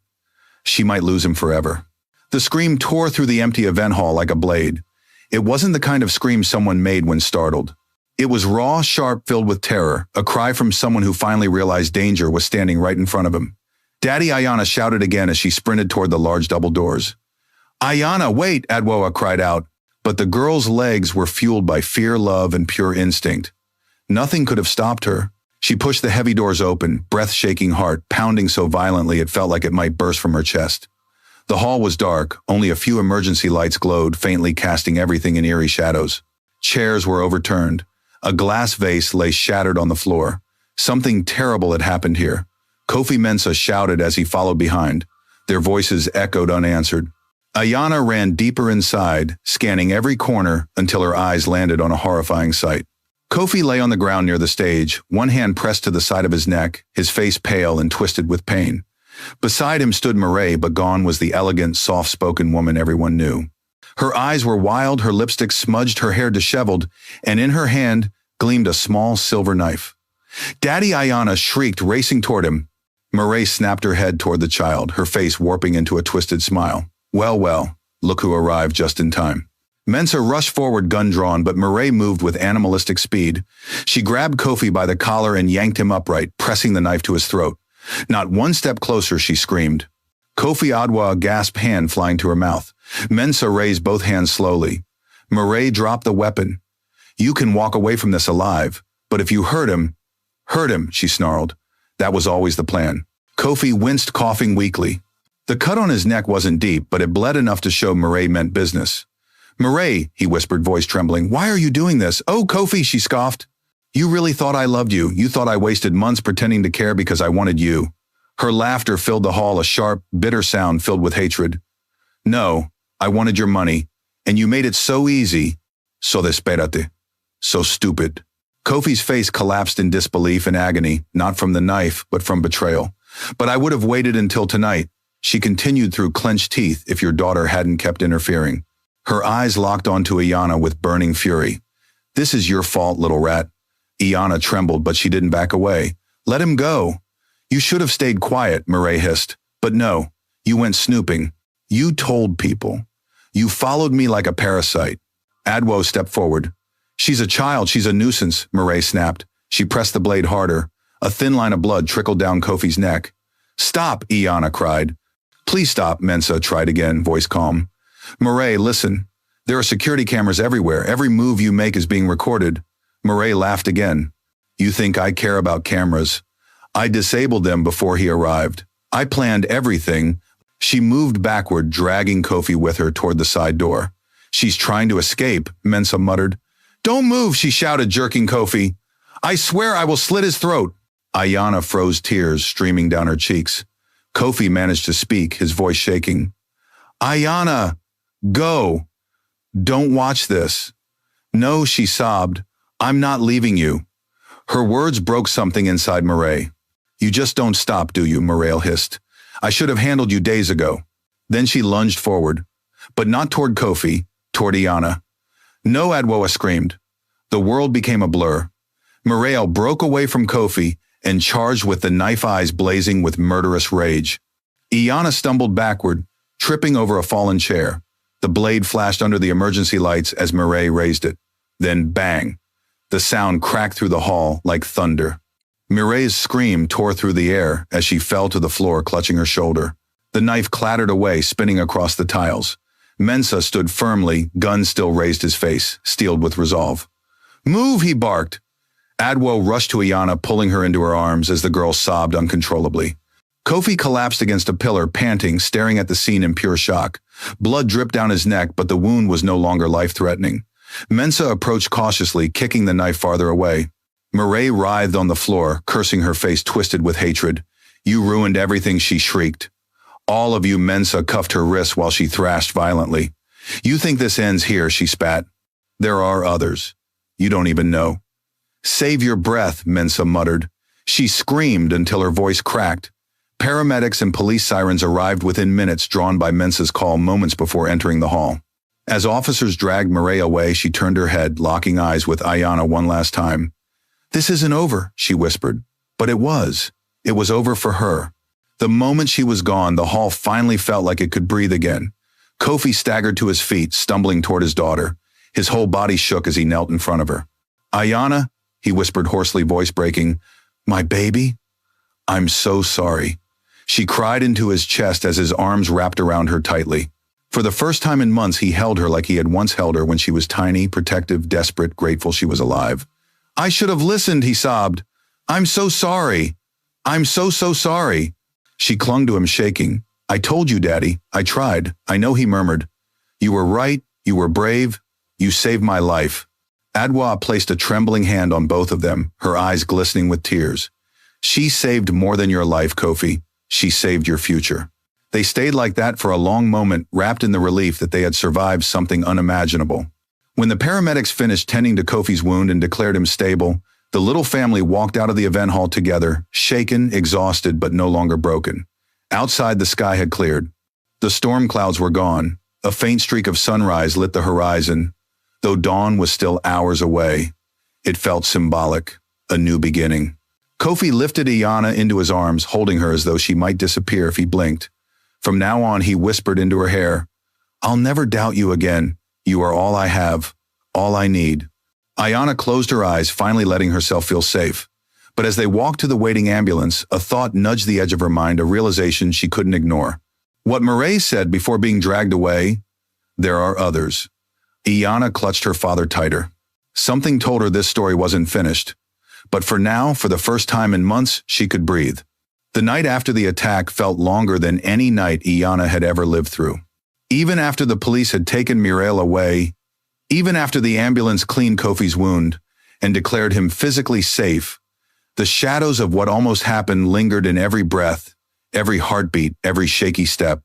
she might lose him forever. The scream tore through the empty event hall like a blade. It wasn't the kind of scream someone made when startled. It was raw, sharp, filled with terror, a cry from someone who finally realized danger was standing right in front of him. Daddy Iana shouted again as she sprinted toward the large double doors. Iana, wait, Adwoa cried out, but the girl's legs were fueled by fear, love, and pure instinct. Nothing could have stopped her. She pushed the heavy doors open, breath-shaking heart pounding so violently it felt like it might burst from her chest. The hall was dark, only a few emergency lights glowed, faintly casting everything in eerie shadows. Chairs were overturned. A glass vase lay shattered on the floor. Something terrible had happened here. Kofi Mensa shouted as he followed behind. Their voices echoed unanswered. Iana ran deeper inside, scanning every corner until her eyes landed on a horrifying sight. Kofi lay on the ground near the stage, one hand pressed to the side of his neck, his face pale and twisted with pain. Beside him stood Mireille, but gone was the elegant, soft-spoken woman everyone knew. Her eyes were wild, her lipstick smudged, her hair disheveled, and in her hand gleamed a small silver knife. Daddy Iana shrieked, racing toward him. Mireille snapped her head toward the child, her face warping into a twisted smile. Well, well, look who arrived just in time. Mensa rushed forward, gun drawn, but Mireille moved with animalistic speed. She grabbed Kofi by the collar and yanked him upright, pressing the knife to his throat. Not one step closer, she screamed. Kofi Adwa gasped, hand flying to her mouth. Mensa raised both hands slowly. Mireille dropped the weapon. You can walk away from this alive, but if you hurt him, she snarled. That was always the plan. Kofi winced, coughing weakly. The cut on his neck wasn't deep, but it bled enough to show Mireille meant business. Mireille, he whispered, voice trembling, why are you doing this? Oh, Kofi, she scoffed. You really thought I loved you. You thought I wasted months pretending to care because I wanted you. Her laughter filled the hall, a sharp, bitter sound filled with hatred. No, I wanted your money, and you made it so easy. So desperate. So stupid. Kofi's face collapsed in disbelief and agony, not from the knife, but from betrayal. But I would have waited until tonight, she continued through clenched teeth, if your daughter hadn't kept interfering. Her eyes locked onto Iana with burning fury. This is your fault, little rat. Iana trembled, but she didn't back away. Let him go. You should have stayed quiet, Mireille hissed. But no, you went snooping. You told people. You followed me like a parasite. Adwo stepped forward. She's a child, she's a nuisance, Mireille snapped. She pressed the blade harder. A thin line of blood trickled down Kofi's neck. "Stop," Iana cried. "Please stop," Mensa tried again, voice calm. "Murray, listen. There are security cameras everywhere. Every move you make is being recorded." Murray laughed again. "You think I care about cameras? I disabled them before he arrived. I planned everything." She moved backward, dragging Kofi with her toward the side door. "She's trying to escape," Mensa muttered. "Don't move," she shouted, jerking Kofi. "I swear I will slit his throat." Iana froze, tears streaming down her cheeks. Kofi managed to speak, his voice shaking. "Iana, go. Don't watch this." "No," she sobbed. "I'm not leaving you." Her words broke something inside Murray. "You just don't stop, do you?" Murray hissed. "I should have handled you days ago." Then she lunged forward, but not toward Kofi, toward Iana. "No," Adwoa screamed. The world became a blur. Muriel broke away from Kofi and charged with the knife eyes blazing with murderous rage. Iana stumbled backward, tripping over a fallen chair. The blade flashed under the emergency lights as Murray raised it. Then bang! The sound cracked through the hall like thunder. Murray's scream tore through the air as she fell to the floor, clutching her shoulder. The knife clattered away, spinning across the tiles. Mensa stood firmly, gun still raised his face, steeled with resolve. "Move," he barked. Adwo rushed to Iana, pulling her into her arms as the girl sobbed uncontrollably. Kofi collapsed against a pillar, panting, staring at the scene in pure shock. Blood dripped down his neck, but the wound was no longer life-threatening. Mensa approached cautiously, kicking the knife farther away. Murray writhed on the floor, cursing, her face twisted with hatred. "You ruined everything," she shrieked. "All of you." Mensa cuffed her wrists while she thrashed violently. "You think this ends here," she spat. "There are others. You don't even know." "Save your breath," Mensa muttered. She screamed until her voice cracked. Paramedics and police sirens arrived within minutes, drawn by Mensa's call moments before entering the hall. As officers dragged Murray away, she turned her head, locking eyes with Iana one last time. "This isn't over," she whispered. But it was. It was over for her. The moment she was gone, the hall finally felt like it could breathe again. Kofi staggered to his feet, stumbling toward his daughter. His whole body shook as he knelt in front of her. "Iana," he whispered hoarsely, voice breaking. "My baby? I'm so sorry." She cried into his chest as his arms wrapped around her tightly. For the first time in months, he held her like he had once held her when she was tiny, protective, desperate, grateful she was alive. "I should have listened," he sobbed. "I'm so sorry. I'm so sorry." She clung to him, shaking. "I told you, Daddy. I tried. I know," he murmured. "You were right. You were brave. You saved my life." Adwa placed a trembling hand on both of them, her eyes glistening with tears. "She saved more than your life, Kofi. She saved your future." They stayed like that for a long moment, wrapped in the relief that they had survived something unimaginable. When the paramedics finished tending to Kofi's wound and declared him stable, the little family walked out of the event hall together, shaken, exhausted, but no longer broken. Outside, the sky had cleared. The storm clouds were gone. A faint streak of sunrise lit the horizon. Though dawn was still hours away, it felt symbolic, a new beginning. Kofi lifted Iana into his arms, holding her as though she might disappear if he blinked. From now on, he whispered into her hair, "I'll never doubt you again. You are all I have, all I need." Iana closed her eyes, finally letting herself feel safe. But as they walked to the waiting ambulance, a thought nudged the edge of her mind, a realization she couldn't ignore. What Murray said before being dragged away, "There are others." Iana clutched her father tighter. Something told her this story wasn't finished. But for now, for the first time in months, she could breathe. The night after the attack felt longer than any night Iana had ever lived through. Even after the police had taken Muriel away, even after the ambulance cleaned Kofi's wound and declared him physically safe, the shadows of what almost happened lingered in every breath, every heartbeat, every shaky step.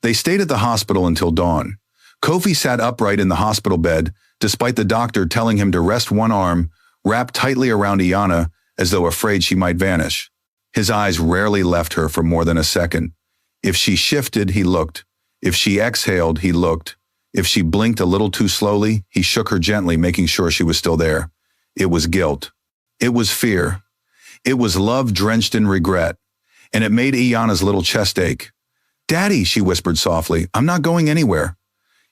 They stayed at the hospital until dawn. Kofi sat upright in the hospital bed, despite the doctor telling him to rest one arm, wrapped tightly around Iana as though afraid she might vanish. His eyes rarely left her for more than a second. If she shifted, he looked. If she exhaled, he looked. If she blinked a little too slowly, he shook her gently, making sure she was still there. It was guilt. It was fear. It was love drenched in regret. And it made Iana's little chest ache. "Daddy," she whispered softly, "I'm not going anywhere."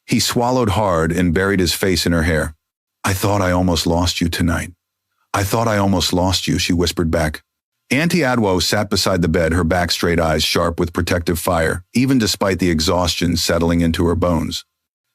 He swallowed hard and buried his face in her hair. "I thought I almost lost you tonight. I thought I almost lost you, she whispered back. Auntie Adwo sat beside the bed, her back straight, eyes sharp with protective fire, even despite the exhaustion settling into her bones.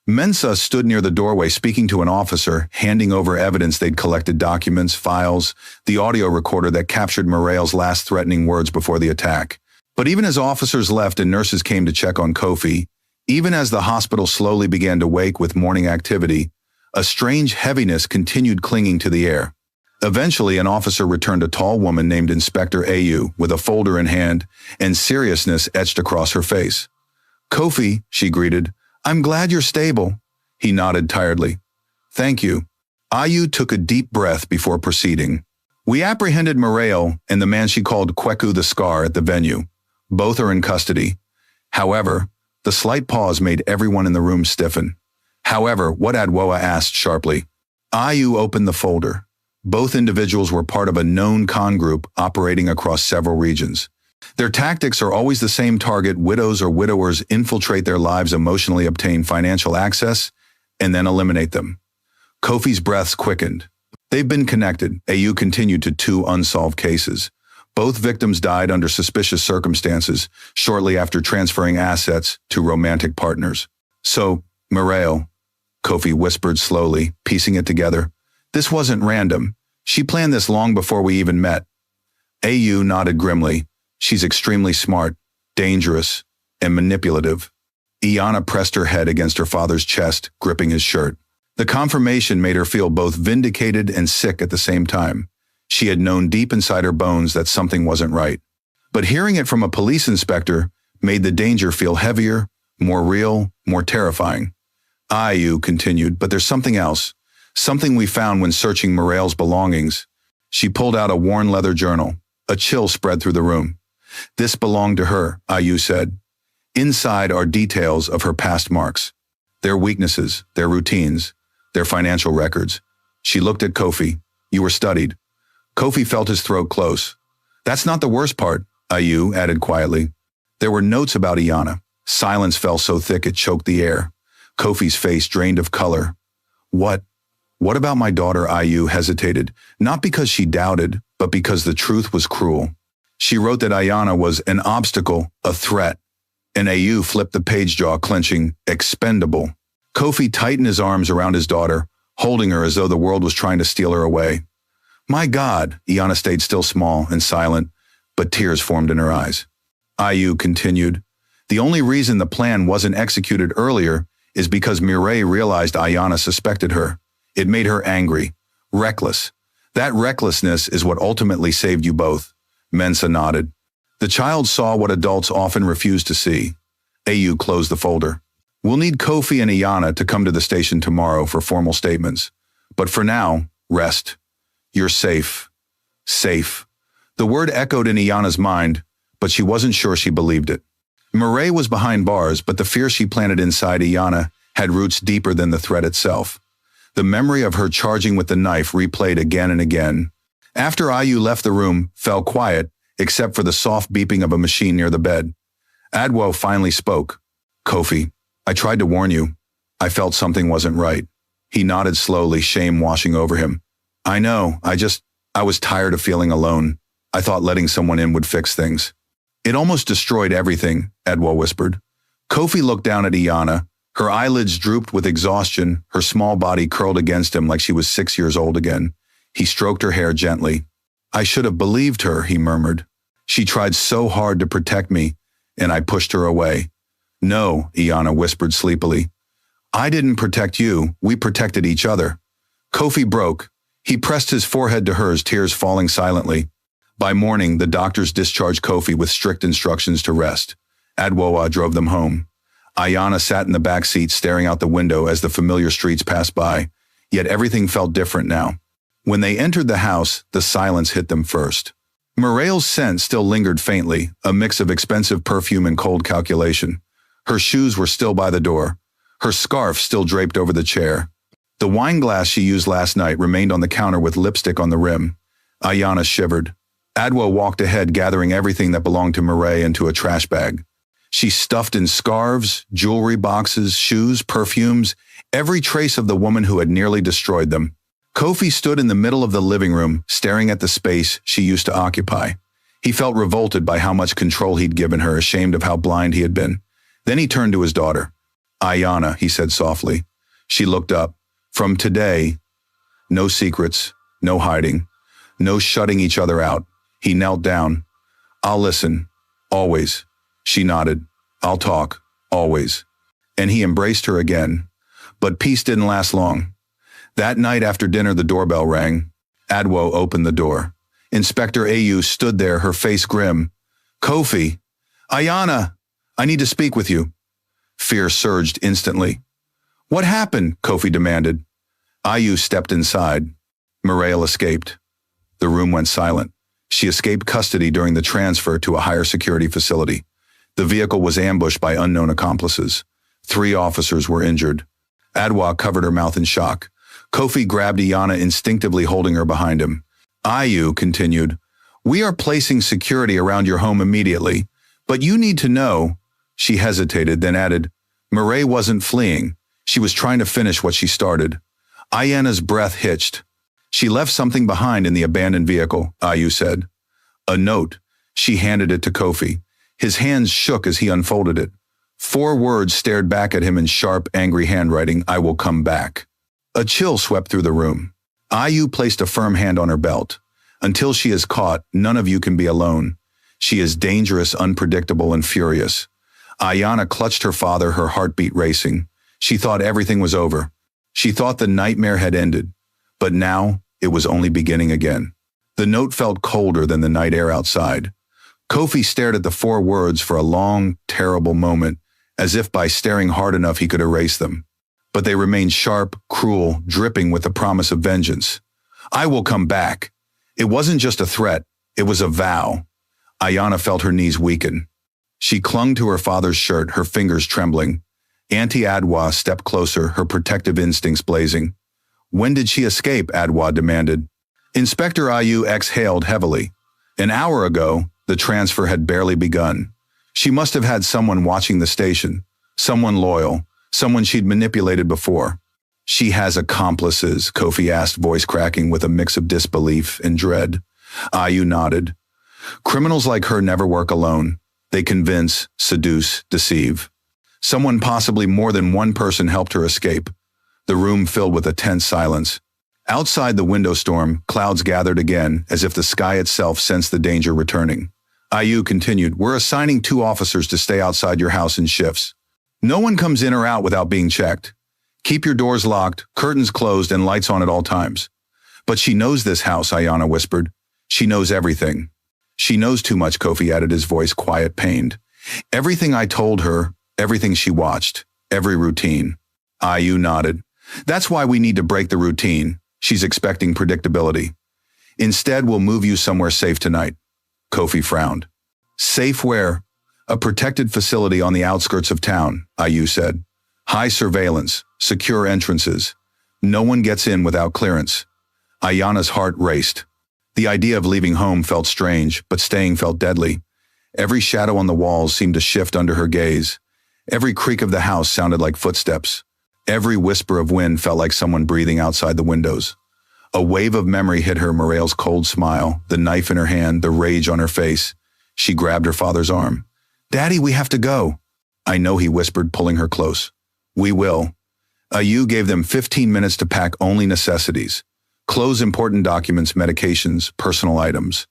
Mensa stood near the doorway speaking to an officer, handing over evidence they'd collected, documents, files, the audio recorder that captured Morale's last threatening words before the attack. But even as officers left and nurses came to check on Kofi, even as the hospital slowly began to wake with morning activity, a strange heaviness continued clinging to the air. Eventually, an officer returned, a tall woman named Inspector Au, with a folder in hand, and seriousness etched across her face. Kofi, she greeted, I'm glad you're stable. He nodded tiredly. Thank you. Au took a deep breath before proceeding. We apprehended Morale and the man she called Kweku the Scar at the venue. Both are in custody. However, the slight pause made everyone in the room stiffen. However, what Adwoa asked sharply. Au opened the folder. Both individuals were part of a known con group operating across several regions. Their tactics are always the same target: widows or widowers infiltrate their lives, emotionally obtain financial access, and then eliminate them. Kofi's breaths quickened. They've been connected, Au continued, to 2 unsolved cases. Both victims died under suspicious circumstances, shortly after transferring assets to romantic partners. So, Morale, Kofi whispered slowly, piecing it together. This wasn't random. She planned this long before we even met. Au nodded grimly. She's extremely smart, dangerous, and manipulative. Iana pressed her head against her father's chest, gripping his shirt. The confirmation made her feel both vindicated and sick at the same time. She had known deep inside her bones that something wasn't right. But hearing it from a police inspector made the danger feel heavier, more real, more terrifying. Au continued, but there's something else. Something we found when searching Morale's belongings. She pulled out a worn leather journal. A chill spread through the room. This belonged to her, Au said. Inside are details of her past marks. Their weaknesses, their routines, their financial records. She looked at Kofi. You were studied. Kofi felt his throat close. That's not the worst part, Au added quietly. There were notes about Iana. Silence fell so thick it choked the air. Kofi's face drained of color. What about my daughter? Au hesitated, not because she doubted, but because the truth was cruel. She wrote that Iana was an obstacle, a threat. And Au flipped the page, jaw clenching, expendable. Kofi tightened his arms around his daughter, holding her as though the world was trying to steal her away. My God, Iana stayed still, small and silent, but tears formed in her eyes. Au continued, the only reason the plan wasn't executed earlier is because Mireille realized Iana suspected her. It made her angry, reckless. That recklessness is what ultimately saved you both. Mensa nodded. The child saw what adults often refuse to see. Au closed the folder. We'll need Kofi and Iana to come to the station tomorrow for formal statements. But for now, rest. You're safe. Safe. The word echoed in Iana's mind, but she wasn't sure she believed it. Mireille was behind bars, but the fear she planted inside Iana had roots deeper than the threat itself. The memory of her charging with the knife replayed again and again. After Au left, the room fell quiet, except for the soft beeping of a machine near the bed. Adwo finally spoke. Kofi, I tried to warn you. I felt something wasn't right. He nodded slowly, shame washing over him. I know, I was tired of feeling alone. I thought letting someone in would fix things. It almost destroyed everything, Adwo whispered. Kofi looked down at Iana. Her eyelids drooped with exhaustion, her small body curled against him like she was 6 years old again. He stroked her hair gently. I should have believed her, he murmured. She tried so hard to protect me, and I pushed her away. No, Iana whispered sleepily. I didn't protect you, we protected each other. Kofi broke. He pressed his forehead to hers, tears falling silently. By morning, the doctors discharged Kofi with strict instructions to rest. Adwoa drove them home. Iana sat in the back seat staring out the window as the familiar streets passed by, yet everything felt different now. When they entered the house, the silence hit them first. Morale's scent still lingered faintly, a mix of expensive perfume and cold calculation. Her shoes were still by the door. Her scarf still draped over the chair. The wine glass she used last night remained on the counter with lipstick on the rim. Iana shivered. Adwo walked ahead, gathering everything that belonged to Morale into a trash bag. She stuffed in scarves, jewelry boxes, shoes, perfumes, every trace of the woman who had nearly destroyed them. Kofi stood in the middle of the living room, staring at the space she used to occupy. He felt revolted by how much control he'd given her, ashamed of how blind he had been. Then he turned to his daughter. "Ayana," he said softly. She looked up. "From today, no secrets, no hiding, no shutting each other out." He knelt down. "I'll listen, always." She nodded. "I'll talk, always." And he embraced her again. But peace didn't last long. That night after dinner, the doorbell rang. Adwo opened the door. Inspector Ayu stood there, her face grim. "Kofi! Ayana! I need to speak with you." Fear surged instantly. "What happened?" Kofi demanded. Ayu stepped inside. Muriel escaped. The room went silent. She escaped custody during the transfer to a higher security facility. The vehicle was ambushed by unknown accomplices. 3 officers were injured. Adwa covered her mouth in shock. Kofi grabbed Ayana, instinctively holding her behind him. Ayu continued, "We are placing security around your home immediately, but you need to know." She hesitated, then added, "Murray wasn't fleeing. She was trying to finish what she started." Ayana's breath hitched. "She left something behind in the abandoned vehicle," Ayu said. A note. She handed it to Kofi. His hands shook as he unfolded it. 4 words stared back at him in sharp, angry handwriting: "I will come back." A chill swept through the room. Ayu placed a firm hand on her belt. "Until she is caught, none of you can be alone. She is dangerous, unpredictable, and furious." Ayana clutched her father, her heartbeat racing. She thought everything was over. She thought the nightmare had ended. But now, it was only beginning again. The note felt colder than the night air outside. Kofi stared at the 4 words for a long, terrible moment, as if by staring hard enough he could erase them. But they remained sharp, cruel, dripping with the promise of vengeance. "I will come back." It wasn't just a threat, it was a vow. Ayana felt her knees weaken. She clung to her father's shirt, her fingers trembling. Auntie Adwa stepped closer, her protective instincts blazing. "When did she escape?" Adwa demanded. Inspector Ayu exhaled heavily. "An hour ago, the transfer had barely begun. She must have had someone watching the station, someone loyal, someone she'd manipulated before." "She has accomplices?" Kofi asked, voice cracking with a mix of disbelief and dread. Ayu nodded. "Criminals like her never work alone. They convince, seduce, deceive. Someone, possibly more than one person, helped her escape." The room filled with a tense silence. Outside the window storm, clouds gathered again, as if the sky itself sensed the danger returning. Ayu continued, "We're assigning 2 officers to stay outside your house in shifts. No one comes in or out without being checked. Keep your doors locked, curtains closed, and lights on at all times." "But she knows this house," Ayana whispered. "She knows everything." "She knows too much," Kofi added, his voice quiet, pained. "Everything I told her, everything she watched, every routine." Ayu nodded. "That's why we need to break the routine. She's expecting predictability. Instead, we'll move you somewhere safe tonight." Kofi frowned. "Safe where?" "A protected facility on the outskirts of town," Ayu said. "High surveillance, secure entrances. No one gets in without clearance." Ayana's heart raced. The idea of leaving home felt strange, but staying felt deadly. Every shadow on the walls seemed to shift under her gaze. Every creak of the house sounded like footsteps. Every whisper of wind felt like someone breathing outside the windows. A wave of memory hit her, Muriel's cold smile, the knife in her hand, the rage on her face. She grabbed her father's arm. "Daddy, we have to go." "I know," he whispered, pulling her close. "We will." Ayu gave them 15 minutes to pack only necessities. Clothes, important documents, medications, personal items.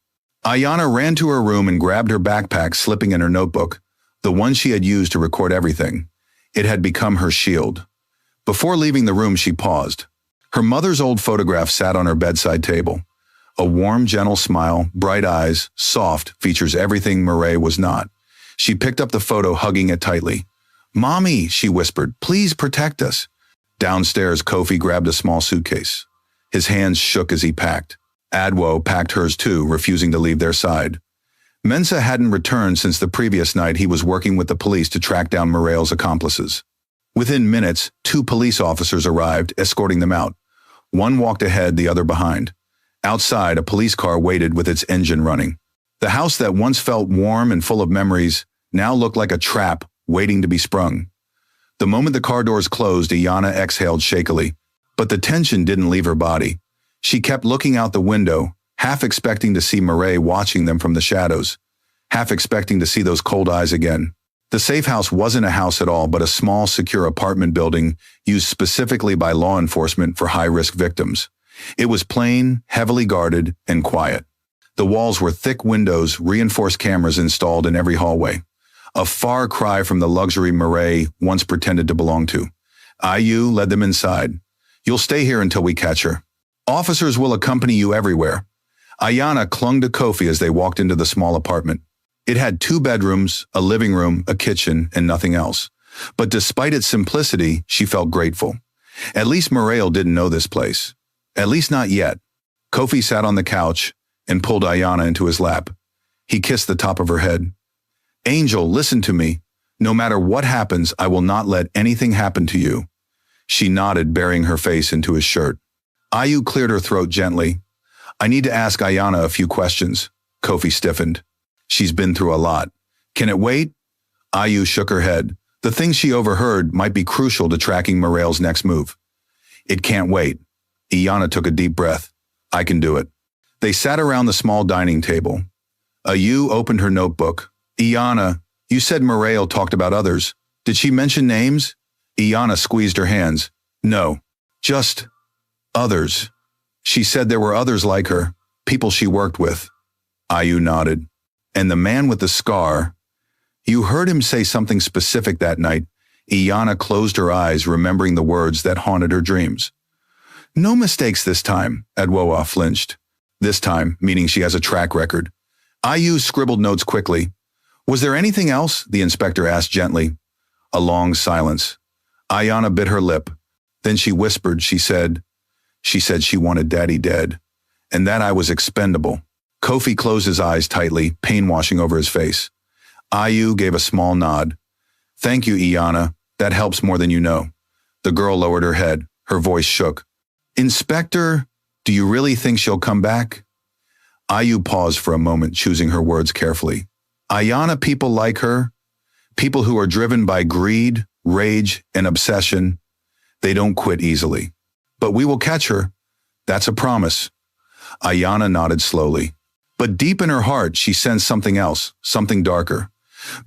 Ayana ran to her room and grabbed her backpack, slipping in her notebook, the one she had used to record everything. It had become her shield. Before leaving the room, she paused. Her mother's old photograph sat on her bedside table. A warm, gentle smile, bright eyes, soft, features everything Murray was not. She picked up the photo, hugging it tightly. "Mommy," she whispered, "please protect us." Downstairs, Kofi grabbed a small suitcase. His hands shook as he packed. Adwo packed hers too, refusing to leave their side. Mensa hadn't returned since the previous night. He was working with the police to track down Muriel's accomplices. Within minutes, 2 police officers arrived, escorting them out. One walked ahead, the other behind. Outside, a police car waited with its engine running. The house that once felt warm and full of memories now looked like a trap waiting to be sprung. The moment the car doors closed, Ayana exhaled shakily. But the tension didn't leave her body. She kept looking out the window, half expecting to see Maid watching them from the shadows, half expecting to see those cold eyes again. The safe house wasn't a house at all, but a small, secure apartment building used specifically by law enforcement for high-risk victims. It was plain, heavily guarded, and quiet. The walls were thick windows, reinforced cameras installed in every hallway. A far cry from the luxury Maid once pretended to belong to. IU led them inside. You'll stay here until we catch her. Officers will accompany you everywhere. Ayanna clung to Kofi as they walked into the small apartment. It had 2 bedrooms, a living room, a kitchen, and nothing else. But despite its simplicity, she felt grateful. At least Maid didn't know this place. At least not yet. Kofi sat on the couch and pulled Ayanna into his lap. He kissed the top of her head. Angel, listen to me. No matter what happens, I will not let anything happen to you. She nodded, burying her face into his shirt. IU cleared her throat gently. I need to ask Ayanna a few questions. Kofi stiffened. She's been through a lot. Can it wait? IU shook her head. The things she overheard might be crucial to tracking Maid's next move. It can't wait. Ayanna took a deep breath. I can do it. They sat around the small dining table. IU opened her notebook. Ayanna, you said Maid talked about others. Did she mention names? Ayanna squeezed her hands. No, just others. She said there were others like her, people she worked with. IU nodded. And the man with the scar, you heard him say something specific that night. Ayanna closed her eyes, remembering the words that haunted her dreams. No mistakes this time, Adwoa flinched. This time, meaning she has a track record. IU scribbled notes quickly. Was there anything else? The inspector asked gently. A long silence. Ayanna bit her lip. Then she whispered, she said she wanted Daddy dead, and that I was expendable. Kofi closed his eyes tightly, pain washing over his face. IU gave a small nod. Thank you, Ayanna. That helps more than you know. The girl lowered her head. Her voice shook. Inspector, do you really think she'll come back? IU paused for a moment, choosing her words carefully. Ayanna, people like her, people who are driven by greed, rage, and obsession, they don't quit easily. But we will catch her. That's a promise. Ayanna nodded slowly. But deep in her heart, she sensed something else, something darker.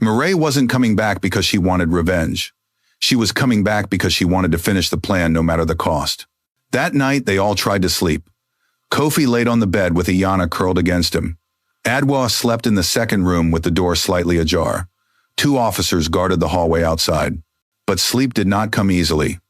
Maid wasn't coming back because she wanted revenge. She was coming back because she wanted to finish the plan no matter the cost. That night, they all tried to sleep. Kofi laid on the bed with Ayanna curled against him. Adwoa slept in the second room with the door slightly ajar. 2 officers guarded the hallway outside. But sleep did not come easily.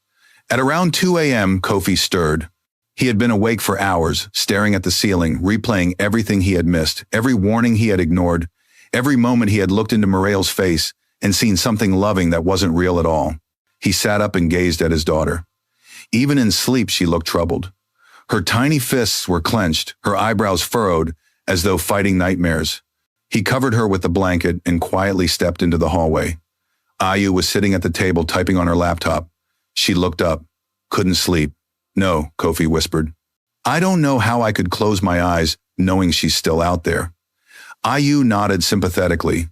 At around 2 a.m., Kofi stirred. He had been awake for hours, staring at the ceiling, replaying everything he had missed, every warning he had ignored, every moment he had looked into Maid's face and seen something loving that wasn't real at all. He sat up and gazed at his daughter. Even in sleep, she looked troubled. Her tiny fists were clenched, her eyebrows furrowed, as though fighting nightmares. He covered her with the blanket and quietly stepped into the hallway. IU was sitting at the table typing on her laptop. She looked up. Couldn't sleep. No, Kofi whispered. I don't know how I could close my eyes knowing she's still out there. IU nodded sympathetically.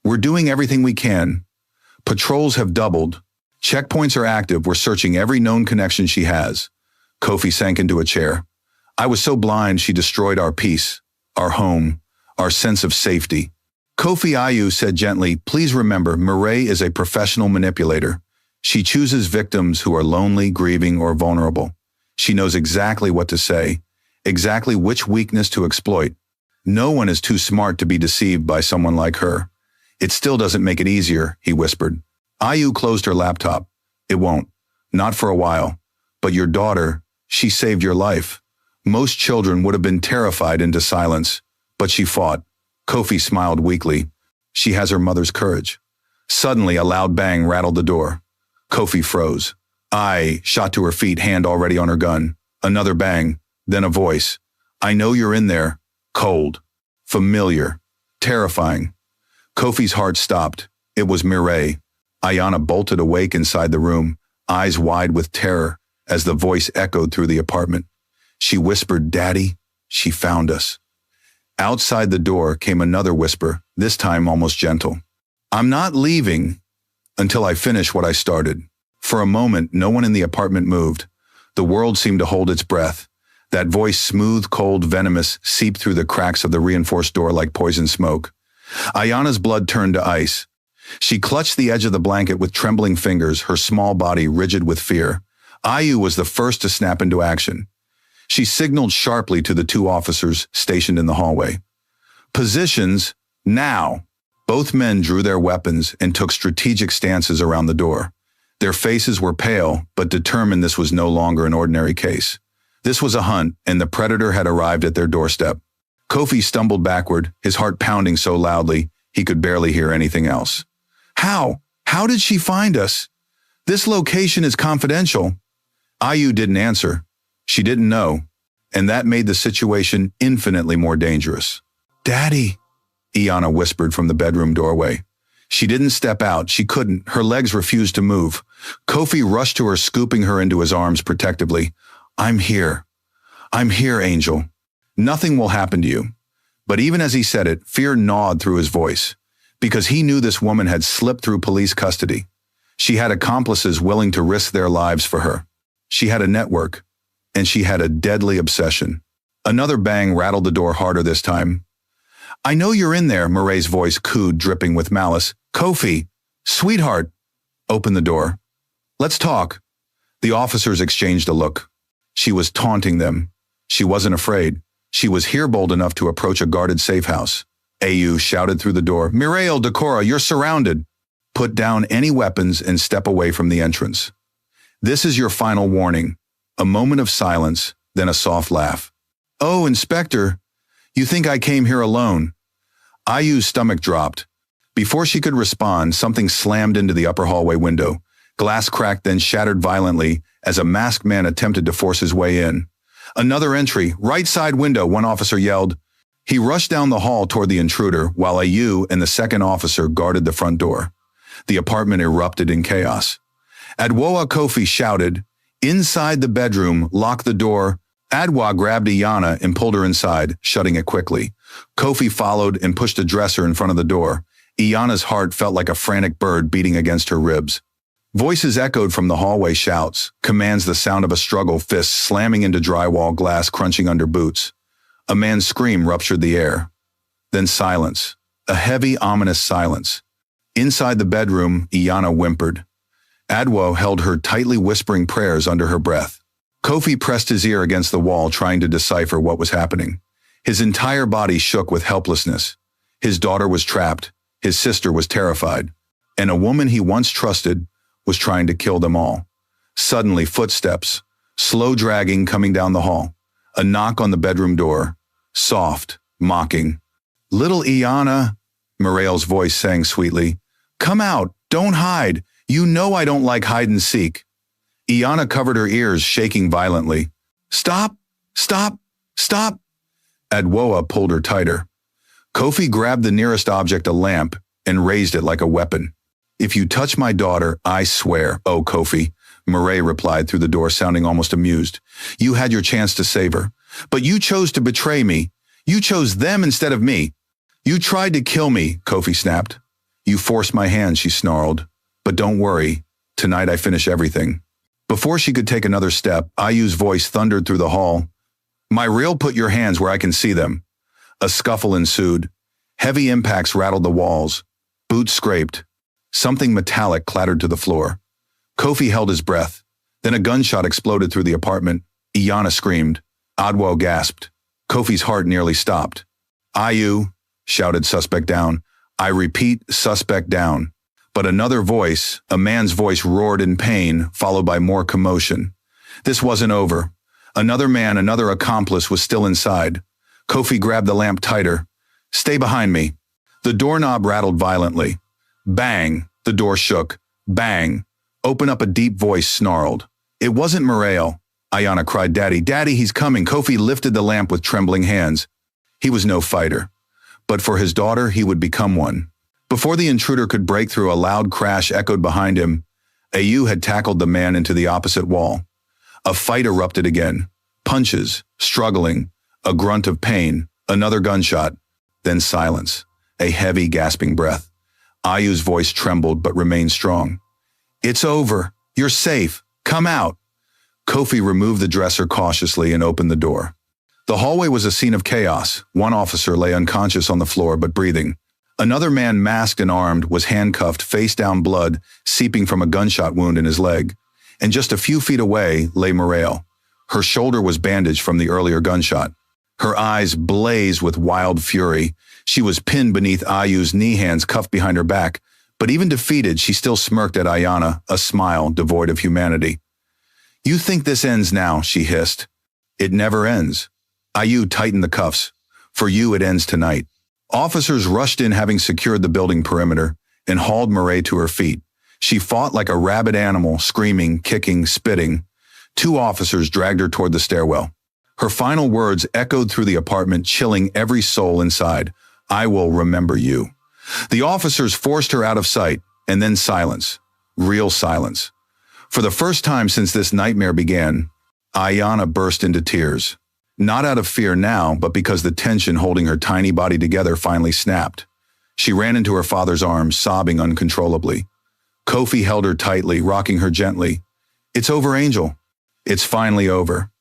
We're doing everything we can. Patrols have doubled. Checkpoints are active. We're searching every known connection she has. Kofi sank into a chair. I was so blind she destroyed our peace, our home, our sense of safety. Kofi IU said gently, please remember, Maid is a professional manipulator. She chooses victims who are lonely, grieving, or vulnerable. She knows exactly what to say, exactly which weakness to exploit. No one is too smart to be deceived by someone like her. It still doesn't make it easier, he whispered. IU closed her laptop. It won't. Not for a while. But your daughter, she saved your life. Most children would have been terrified into silence, but she fought. Kofi smiled weakly. She has her mother's courage. Suddenly, a loud bang rattled the door. Kofi froze. I shot to her feet, hand already on her gun. Another bang, then a voice. I know you're in there. Cold. Familiar. Terrifying. Kofi's heart stopped. It was Maid. Ayanna bolted awake inside the room, eyes wide with terror, as the voice echoed through the apartment. She whispered, Daddy, she found us. Outside the door came another whisper, this time almost gentle. I'm not leaving until I finish what I started. For a moment, no one in the apartment moved. The world seemed to hold its breath. That voice, smooth, cold, venomous, seeped through the cracks of the reinforced door like poison smoke. Ayana's blood turned to ice. She clutched the edge of the blanket with trembling fingers, her small body rigid with fear. Ayu was the first to snap into action. She signaled sharply to the two officers stationed in the hallway. Positions, now! Both men drew their weapons and took strategic stances around the door. Their faces were pale, but determined this was no longer an ordinary case. This was a hunt, and the predator had arrived at their doorstep. Kofi stumbled backward, his heart pounding so loudly he could barely hear anything else. How? How did she find us? This location is confidential. Ayu didn't answer. She didn't know, and that made the situation infinitely more dangerous. Daddy, Iana whispered from the bedroom doorway. She didn't step out. She couldn't. Her legs refused to move. Kofi rushed to her, scooping her into his arms protectively. I'm here. I'm here, Angel. Nothing will happen to you. But even as he said it, fear gnawed through his voice, because he knew this woman had slipped through police custody. She had accomplices willing to risk their lives for her. She had a network, and she had a deadly obsession. Another bang rattled the door harder this time. I know you're in there, Murray's voice cooed, dripping with malice. Kofi, sweetheart, open the door. Let's talk. The officers exchanged a look. She was taunting them. She wasn't afraid. She was here bold enough to approach a guarded safe house. Ayu shouted through the door, Mirail, Decora, you're surrounded. Put down any weapons and step away from the entrance. This is your final warning. A moment of silence, then a soft laugh. Oh, Inspector, you think I came here alone? Ayu's stomach dropped. Before she could respond, something slammed into the upper hallway window. Glass cracked, then shattered violently as a masked man attempted to force his way in. Another entry, right side window, one officer yelled. He rushed down the hall toward the intruder, while Ayu and the second officer guarded the front door. The apartment erupted in chaos. Adwoa Kofi shouted, inside the bedroom, lock the door. Adwa grabbed Iana and pulled her inside, shutting it quickly. Kofi followed and pushed a dresser in front of the door. Iana's heart felt like a frantic bird beating against her ribs. Voices echoed from the hallway, shouts, commands, the sound of a struggle, fists slamming into drywall, glass crunching under boots. A man's scream ruptured the air. Then silence, a heavy, ominous silence. Inside the bedroom, Iana whimpered. Adwo held her, tightly whispering prayers under her breath. Kofi pressed his ear against the wall, trying to decipher what was happening. His entire body shook with helplessness. His daughter was trapped, his sister was terrified, and a woman he once trusted was trying to kill them all. Suddenly, footsteps, slow dragging, coming down the hall. A knock on the bedroom door, soft, mocking. Little Iana, Mirail's voice sang sweetly. Come out, don't hide. You know I don't like hide and seek. Iana covered her ears, shaking violently. Stop, stop, stop. Adwoa pulled her tighter. Kofi grabbed the nearest object, a lamp, and raised it like a weapon. If you touch my daughter, I swear, oh Kofi, Murray replied through the door, sounding almost amused. You had your chance to save her, but you chose to betray me. You chose them instead of me. You tried to kill me, Kofi snapped. You forced my hand, she snarled. But don't worry, tonight I finish everything. Before she could take another step, Ayu's voice thundered through the hall. My real, put your hands where I can see them. A scuffle ensued. Heavy impacts rattled the walls. Boots scraped. Something metallic clattered to the floor. Kofi held his breath. Then a gunshot exploded through the apartment. Iana screamed. Adwo gasped. Kofi's heart nearly stopped. Ayu, shouted suspect down. I repeat, suspect down. But another voice, a man's voice, roared in pain, followed by more commotion. This wasn't over. Another man, another accomplice, was still inside. Kofi grabbed the lamp tighter. Stay behind me. The doorknob rattled violently. Bang! The door shook. Bang! Open up, a deep voice snarled. It wasn't Mirail. Ayana cried, Daddy, Daddy, he's coming. Kofi lifted the lamp with trembling hands. He was no fighter. But for his daughter, he would become one. Before the intruder could break through, a loud crash echoed behind him. Ayu had tackled the man into the opposite wall. A fight erupted again. Punches, struggling, a grunt of pain, another gunshot, then silence, a heavy, gasping breath. Ayu's voice trembled but remained strong. It's over. You're safe. Come out. Kofi removed the dresser cautiously and opened the door. The hallway was a scene of chaos. One officer lay unconscious on the floor but breathing. Another man, masked and armed, was handcuffed, face down, blood seeping from a gunshot wound in his leg. And just a few feet away lay Maid. Her shoulder was bandaged from the earlier gunshot. Her eyes blazed with wild fury. She was pinned beneath Ayu's knee, hands cuffed behind her back. But even defeated, she still smirked at Ayana, a smile devoid of humanity. "You think this ends now," she hissed. "It never ends." Ayu tightened the cuffs. "For you, it ends tonight." Officers rushed in, having secured the building perimeter, and hauled Maid to her feet. She fought like a rabid animal, screaming, kicking, spitting. Two officers dragged her toward the stairwell. Her final words echoed through the apartment, chilling every soul inside. "I will remember you." The officers forced her out of sight, and then silence. Real silence. For the first time since this nightmare began, Ayana burst into tears. Not out of fear now, but because the tension holding her tiny body together finally snapped. She ran into her father's arms, sobbing uncontrollably. Kofi held her tightly, rocking her gently. "It's over, Angel. It's finally over."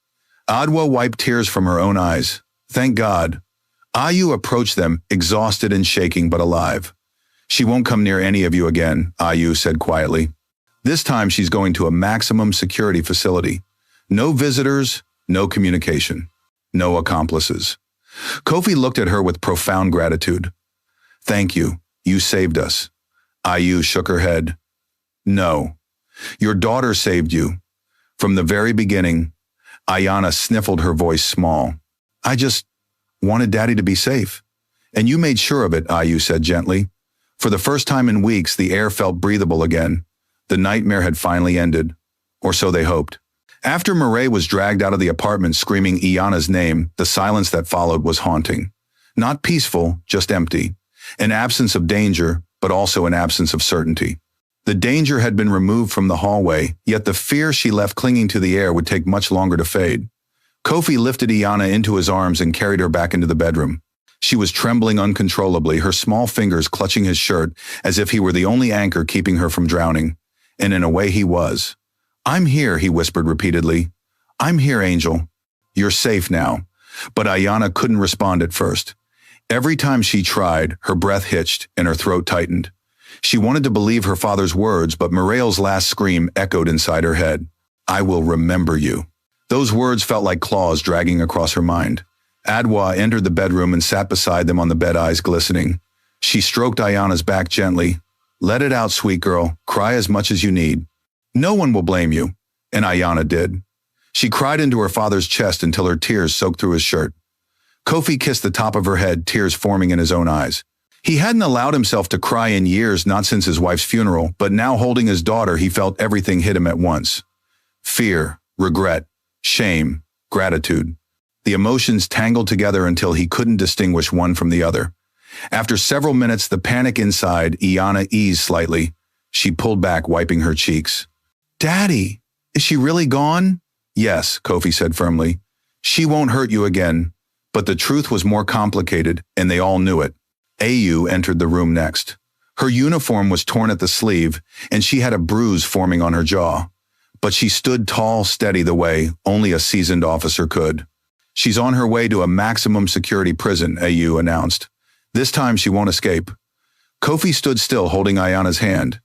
Adwa wiped tears from her own eyes. "Thank God." Ayu approached them, exhausted and shaking but alive. "She won't come near any of you again," Ayu said quietly. "This time she's going to a maximum security facility. No visitors, no communication, no accomplices." Kofi looked at her with profound gratitude. "Thank you. You saved us." Ayu shook her head. "No. Your daughter saved you. From the very beginning." Ayana sniffled, her voice small. "I just wanted Daddy to be safe. And you made sure of it," Ayu said gently. For the first time in weeks, the air felt breathable again. The nightmare had finally ended. Or so they hoped. After Maid was dragged out of the apartment screaming Iana's name, the silence that followed was haunting. Not peaceful, just empty. An absence of danger, but also an absence of certainty. The danger had been removed from the hallway, yet the fear she left clinging to the air would take much longer to fade. Kofi lifted Iana into his arms and carried her back into the bedroom. She was trembling uncontrollably, her small fingers clutching his shirt as if he were the only anchor keeping her from drowning. And in a way he was. "I'm here," he whispered repeatedly. "I'm here, Angel. You're safe now." But Ayana couldn't respond at first. Every time she tried, her breath hitched and her throat tightened. She wanted to believe her father's words, but Maid's last scream echoed inside her head. "I will remember you." Those words felt like claws dragging across her mind. Adwa entered the bedroom and sat beside them on the bed, eyes glistening. She stroked Ayana's back gently. "Let it out, sweet girl. Cry as much as you need. No one will blame you." And Ayana did. She cried into her father's chest until her tears soaked through his shirt. Kofi kissed the top of her head, tears forming in his own eyes. He hadn't allowed himself to cry in years, not since his wife's funeral, but now holding his daughter, he felt everything hit him at once. Fear, regret, shame, gratitude. The emotions tangled together until he couldn't distinguish one from the other. After several minutes, the panic inside Iana eased slightly. She pulled back, wiping her cheeks. "Daddy, is she really gone?" "Yes," Kofi said firmly. "She won't hurt you again." But the truth was more complicated, and they all knew it. Ayu entered the room next. Her uniform was torn at the sleeve, and she had a bruise forming on her jaw. But she stood tall, steady, the way only a seasoned officer could. "She's on her way to a maximum security prison," Ayu announced. "This time she won't escape." Kofi stood still, holding Ayana's hand.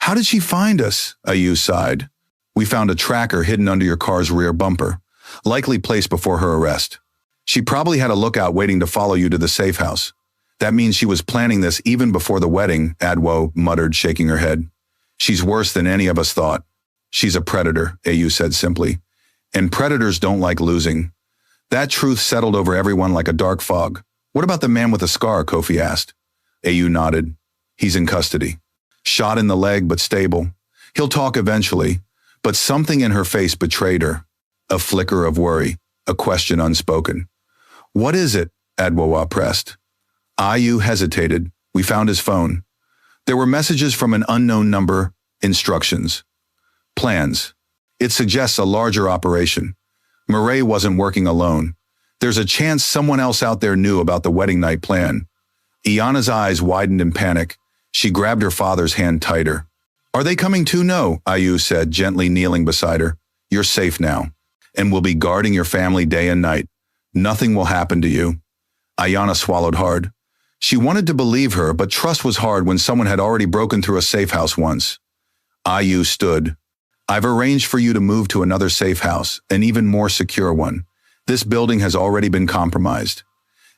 "How did she find us?" Ayu sighed. "We found a tracker hidden under your car's rear bumper, likely placed before her arrest. She probably had a lookout waiting to follow you to the safe house. That means she was planning this even before the wedding," Adwo muttered, shaking her head. "She's worse than any of us thought." "She's a predator," Ayu said simply. "And predators don't like losing." That truth settled over everyone like a dark fog. "What about the man with the scar?" Kofi asked. Ayu nodded. "He's in custody. Shot in the leg, but stable. He'll talk eventually." But something in her face betrayed her. A flicker of worry, a question unspoken. "What is it?" Adwoa pressed. Ayu hesitated. "We found his phone. There were messages from an unknown number, instructions. Plans. It suggests a larger operation. Maid wasn't working alone. There's a chance someone else out there knew about the wedding night plan." Iana's eyes widened in panic. She grabbed her father's hand tighter. "Are they coming too?" "No," Ayu said, gently kneeling beside her. You're safe now, and we'll be guarding your family day and night. Nothing will happen to you." Ayanna swallowed hard. She wanted to believe her, but trust was hard when someone had already broken through a safe house once. Ayu stood. "I've arranged for you to move to another safe house, an even more secure one. This building has already been compromised."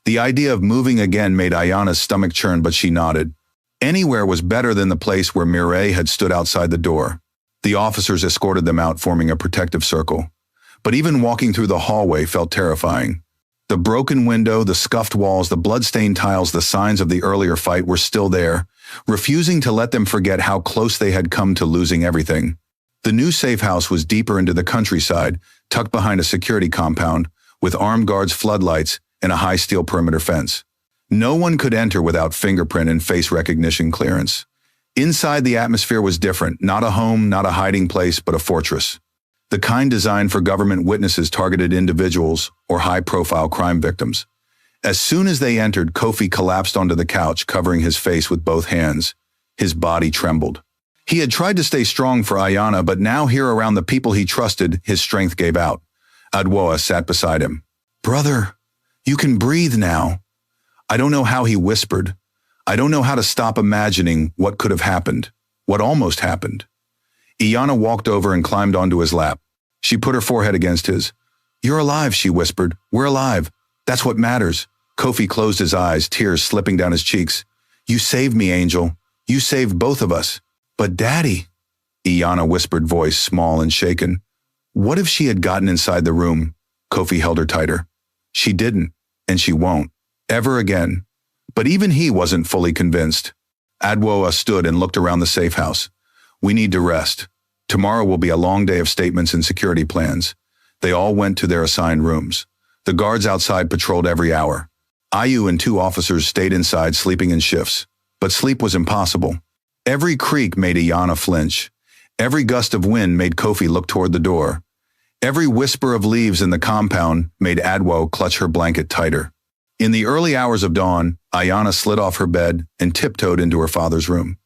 The idea of moving again made Ayanna's stomach churn, but she nodded. Anywhere was better than the place where Mireille had stood outside the door. The officers escorted them out, forming a protective circle. But even walking through the hallway felt terrifying. The broken window, the scuffed walls, the blood-stained tiles, the signs of the earlier fight were still there, refusing to let them forget how close they had come to losing everything. The new safe house was deeper into the countryside, tucked behind a security compound, with armed guards, floodlights, and a high steel perimeter fence. No one could enter without fingerprint and face recognition clearance. Inside, the atmosphere was different, not a home, not a hiding place, but a fortress. The kind designed for government witnesses, targeted individuals, or high-profile crime victims. As soon as they entered, Kofi collapsed onto the couch, covering his face with both hands. His body trembled. He had tried to stay strong for Ayanna, but now here around the people he trusted, his strength gave out. Adwoa sat beside him. "Brother, you can breathe now." "I don't know how," he whispered. "I don't know how to stop imagining what could have happened, what almost happened." Ayanna walked over and climbed onto his lap. She put her forehead against his. "You're alive," she whispered. "We're alive. That's what matters." Kofi closed his eyes, tears slipping down his cheeks. "You saved me, Angel. You saved both of us." "But Daddy," Ayanna whispered, voice small and shaken. "What if she had gotten inside the room?" Kofi held her tighter. "She didn't, and she won't. Ever again." But even he wasn't fully convinced. Adwoa stood and looked around the safe house. "We need to rest. Tomorrow will be a long day of statements and security plans." They all went to their assigned rooms. The guards outside patrolled every hour. Ayu and 2 officers stayed inside, sleeping in shifts. But sleep was impossible. Every creak made Ayanna flinch. Every gust of wind made Kofi look toward the door. Every whisper of leaves in the compound made Adwo clutch her blanket tighter. In the early hours of dawn, Ayanna slid off her bed and tiptoed into her father's room.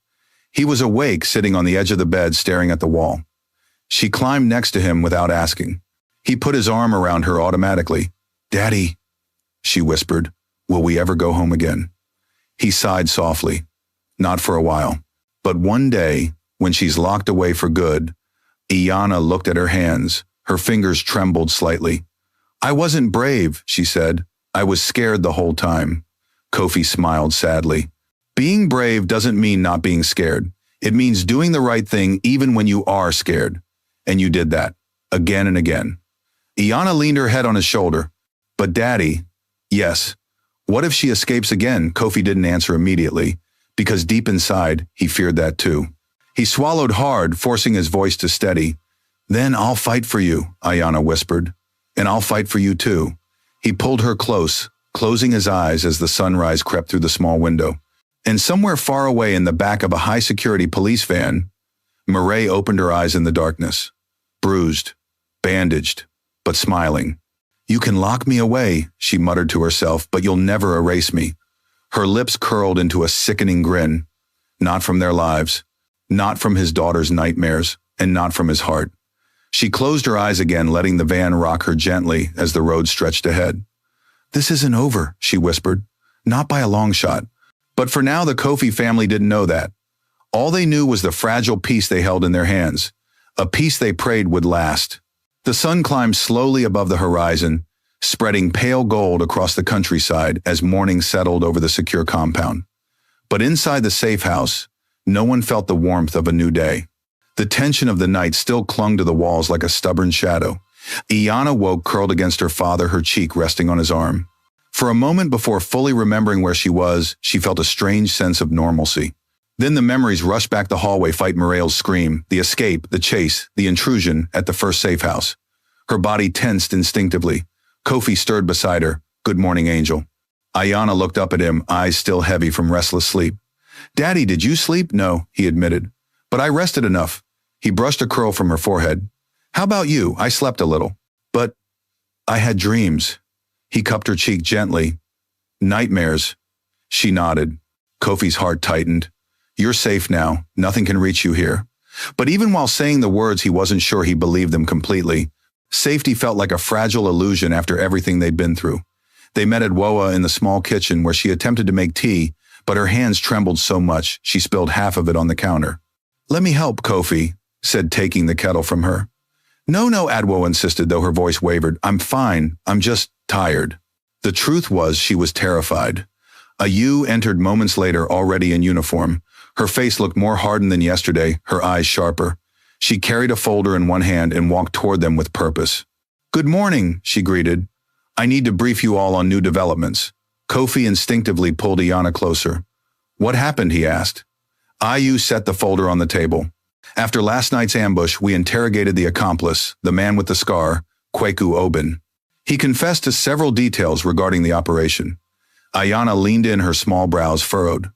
He was awake, sitting on the edge of the bed, staring at the wall. She climbed next to him without asking. He put his arm around her automatically. "Daddy," she whispered, "will we ever go home again?" He sighed softly. "Not for a while. But one day, when she's locked away for good." Ayanna looked at her hands. Her fingers trembled slightly. "I wasn't brave," she said. "I was scared the whole time." Kofi smiled sadly. "Being brave doesn't mean not being scared. It means doing the right thing even when you are scared. And you did that, again and again." Ayanna leaned her head on his shoulder. "But Daddy," "Yes. What if she escapes again?" Kofi didn't answer immediately, because deep inside, he feared that too. He swallowed hard, forcing his voice to steady. "Then I'll fight for you," Ayanna whispered. "And I'll fight for you too." He pulled her close, closing his eyes as the sunrise crept through the small window. And somewhere far away in the back of a high-security police van, Mireille opened her eyes in the darkness. Bruised, bandaged, but smiling. "You can lock me away," she muttered to herself, "but you'll never erase me." Her lips curled into a sickening grin. Not from their lives, not from his daughter's nightmares, and not from his heart. She closed her eyes again, letting the van rock her gently as the road stretched ahead. "This isn't over," she whispered. "Not by a long shot." But for now, the Kofi family didn't know that. All they knew was the fragile peace they held in their hands, a peace they prayed would last. The sun climbed slowly above the horizon, spreading pale gold across the countryside as morning settled over the secure compound. But inside the safe house, no one felt the warmth of a new day. The tension of the night still clung to the walls like a stubborn shadow. Ayanna woke, curled against her father, her cheek resting on his arm. For a moment before fully remembering where she was, she felt a strange sense of normalcy. Then the memories rushed back the hallway, fight Mireille's scream, the escape, the chase, the intrusion at the first safe house. Her body tensed instinctively. Kofi stirred beside her. "Good morning, Angel." Ayanna looked up at him, eyes still heavy from restless sleep. "Daddy, did you sleep?" "No," he admitted. "But I rested enough." He brushed a curl from her forehead. "How about you?" "I slept a little. But I had dreams." He cupped her cheek gently. "Nightmares." She nodded. Kofi's heart tightened. "You're safe now. Nothing can reach you here." But even while saying the words, he wasn't sure he believed them completely. Safety felt like a fragile illusion after everything they'd been through. They met Adwoa in the small kitchen where she attempted to make tea, but her hands trembled so much she spilled half of it on the counter. "Let me help, Kofi," said, taking the kettle from her. "No, Adwoa insisted, though her voice wavered. "I'm fine. I'm just tired." The truth was she was terrified. Ayu entered moments later, already in uniform. Her face looked more hardened than yesterday, her eyes sharper. She carried a folder in one hand and walked toward them with purpose. "Good morning," she greeted. "I need to brief you all on new developments." Kofi instinctively pulled Iana closer. "What happened?" he asked. Ayu set the folder on the table. "After last night's ambush, we interrogated the accomplice, the man with the scar, Kweku Obin. He confessed to several details regarding the operation." Ayana leaned in, her small brows furrowed.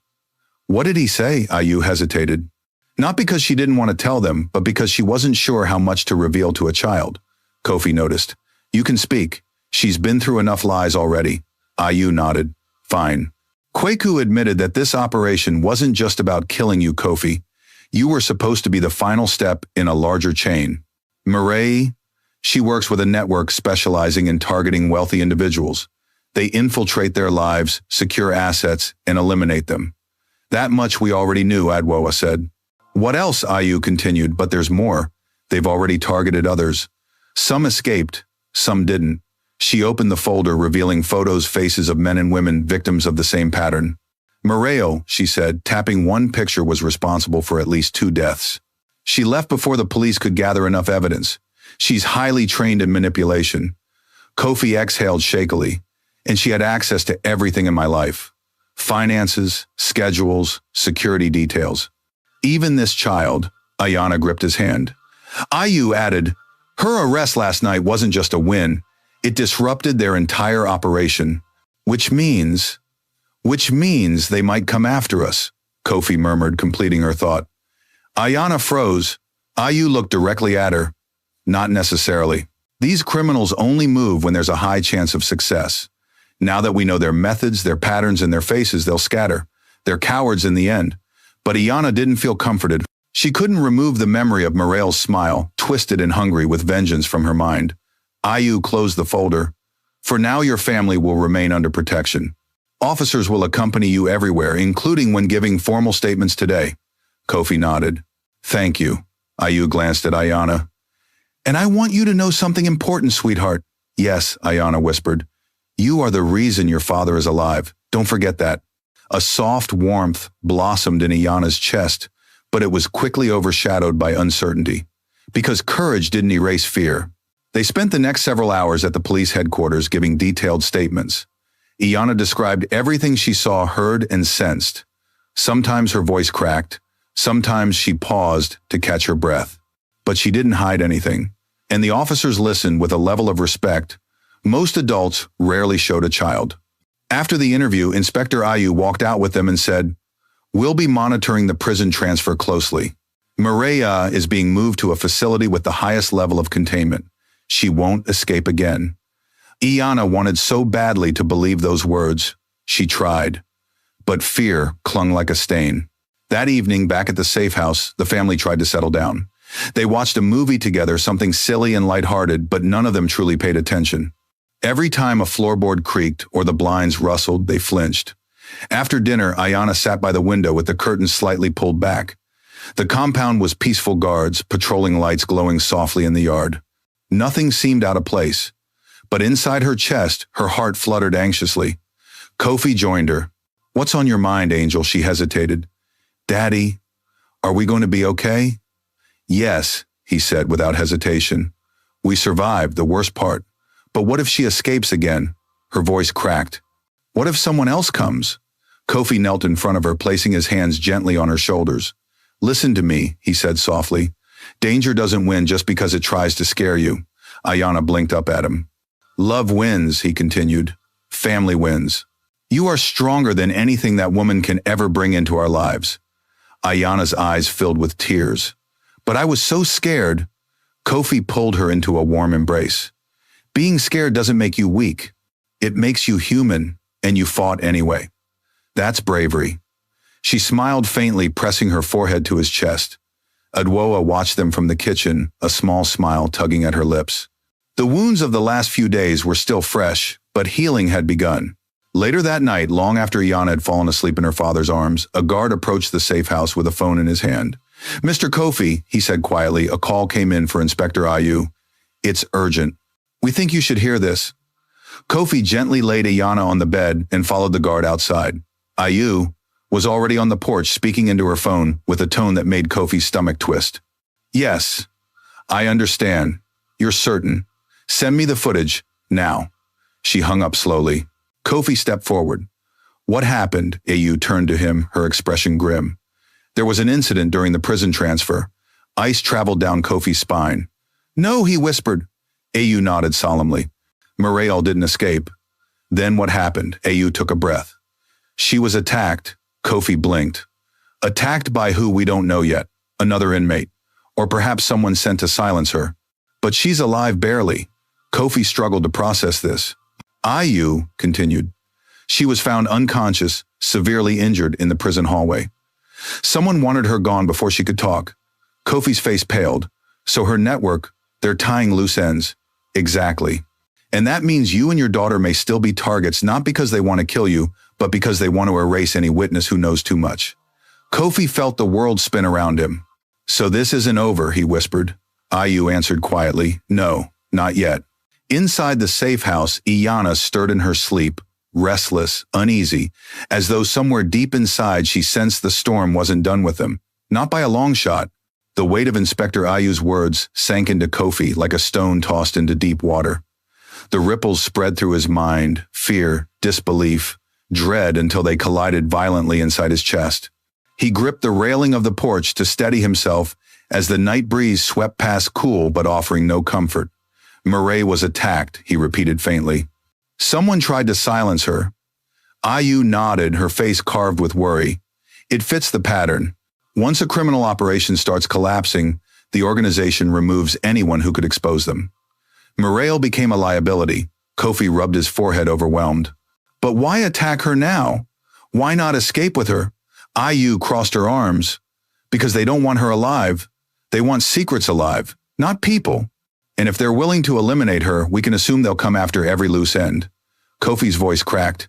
"What did he say?" Ayu hesitated. Not because she didn't want to tell them, but because she wasn't sure how much to reveal to a child. Kofi noticed. "You can speak. She's been through enough lies already." Ayu nodded. "Fine." Kweku admitted that this operation wasn't just about killing you, Kofi. You were supposed to be the final step in a larger chain. Maid, she works with a network specializing in targeting wealthy individuals. They infiltrate their lives, secure assets, and eliminate them. "That much we already knew," Adwoa said. "What else?" Ayu continued. "But there's more. They've already targeted others. Some escaped, some didn't." She opened the folder, revealing photos, faces of men and women, victims of the same pattern. "Moreo," she said, tapping one picture, was responsible for at least 2 deaths. "She left before the police could gather enough evidence. She's highly trained in manipulation." Kofi exhaled shakily. "And she had access to everything in my life. Finances, schedules, security details. Even this child." Ayana gripped his hand. Ayu added, "Her arrest last night wasn't just a win. It disrupted their entire operation. Which means they might come after us," Kofi murmured, completing her thought. Ayana froze. Ayu looked directly at her. "Not necessarily. These criminals only move when there's a high chance of success. Now that we know their methods, their patterns, and their faces, they'll scatter. They're cowards in the end." But Ayana didn't feel comforted. She couldn't remove the memory of Morel's smile, twisted and hungry with vengeance, from her mind. Ayu closed the folder. "For now, your family will remain under protection. Officers will accompany you everywhere, including when giving formal statements today." Kofi nodded. "Thank you." Ayu glanced at Ayana. "And I want you to know something important, sweetheart." "Yes," Ayana whispered. "You are the reason your father is alive. Don't forget that." A soft warmth blossomed in Ayana's chest, but it was quickly overshadowed by uncertainty. Because courage didn't erase fear. They spent the next several hours at the police headquarters giving detailed statements. Ayana described everything she saw, heard, and sensed. Sometimes her voice cracked. Sometimes she paused to catch her breath. But she didn't hide anything. And the officers listened with a level of respect most adults rarely showed a child. After the interview, Inspector Ayu walked out with them and said, "We'll be monitoring the prison transfer closely. Maria is being moved to a facility with the highest level of containment. She won't escape again." Ayana wanted so badly to believe those words. She tried. But fear clung like a stain. That evening, back at the safe house, the family tried to settle down. They watched a movie together, something silly and lighthearted, but none of them truly paid attention. Every time a floorboard creaked or the blinds rustled, they flinched. After dinner, Ayana sat by the window with the curtains slightly pulled back. The compound was peaceful, guards, patrolling lights glowing softly in the yard. Nothing seemed out of place. But inside her chest, her heart fluttered anxiously. Kofi joined her. "What's on your mind, Angel?" She hesitated. "Daddy, are we going to be okay?" "Yes," he said without hesitation. "We survived the worst part. But what if she escapes again?" Her voice cracked. "What if someone else comes?" Kofi knelt in front of her, placing his hands gently on her shoulders. "Listen to me," he said softly. "Danger doesn't win just because it tries to scare you." Ayana blinked up at him. "Love wins," he continued. "Family wins. You are stronger than anything that woman can ever bring into our lives." Ayana's eyes filled with tears. "But I was so scared." Kofi pulled her into a warm embrace. "Being scared doesn't make you weak. It makes you human, and you fought anyway. That's bravery." She smiled faintly, pressing her forehead to his chest. Adwoa watched them from the kitchen, a small smile tugging at her lips. The wounds of the last few days were still fresh, but healing had begun. Later that night, long after Iana had fallen asleep in her father's arms, a guard approached the safe house with a phone in his hand. "Mr. Kofi," he said quietly, "a call came in for Inspector Ayu. It's urgent. We think you should hear this." Kofi gently laid Iana on the bed and followed the guard outside. Ayu was already on the porch speaking into her phone with a tone that made Kofi's stomach twist. "Yes, I understand. You're certain. Send me the footage, now." She hung up slowly. Kofi stepped forward. "What happened?" Ayu turned to him, her expression grim. "There was an incident during the prison transfer. Ice traveled down Kofi's spine." "No," he whispered. Ayu nodded solemnly. "Muriel didn't escape." "Then what happened?" Ayu took a breath. "She was attacked." Kofi blinked. "Attacked by who we don't know yet. Another inmate. Or perhaps someone sent to silence her. But she's alive barely." Kofi struggled to process this. Ayu continued. "She was found unconscious, severely injured in the prison hallway. Someone wanted her gone before she could talk." Kofi's face paled. "So her network, they're tying loose ends." "Exactly. And that means you and your daughter may still be targets, not because they want to kill you, but because they want to erase any witness who knows too much." Kofi felt the world spin around him. "So this isn't over," he whispered. Ayu answered quietly, "No, not yet." Inside the safe house, Iana stirred in her sleep, restless, uneasy, as though somewhere deep inside she sensed the storm wasn't done with them. Not by a long shot. The weight of Inspector Ayu's words sank into Kofi like a stone tossed into deep water. The ripples spread through his mind, fear, disbelief, dread until they collided violently inside his chest. He gripped the railing of the porch to steady himself as the night breeze swept past, cool but offering no comfort. "Murray was attacked," he repeated faintly. "Someone tried to silence her." Ayu nodded, her face carved with worry. "It fits the pattern. Once a criminal operation starts collapsing, the organization removes anyone who could expose them." Muriel became a liability. Kofi rubbed his forehead, overwhelmed. "But why attack her now? Why not escape with her?" Ayu crossed her arms. "Because they don't want her alive. They want secrets alive, not people. And if they're willing to eliminate her, we can assume they'll come after every loose end." Kofi's voice cracked.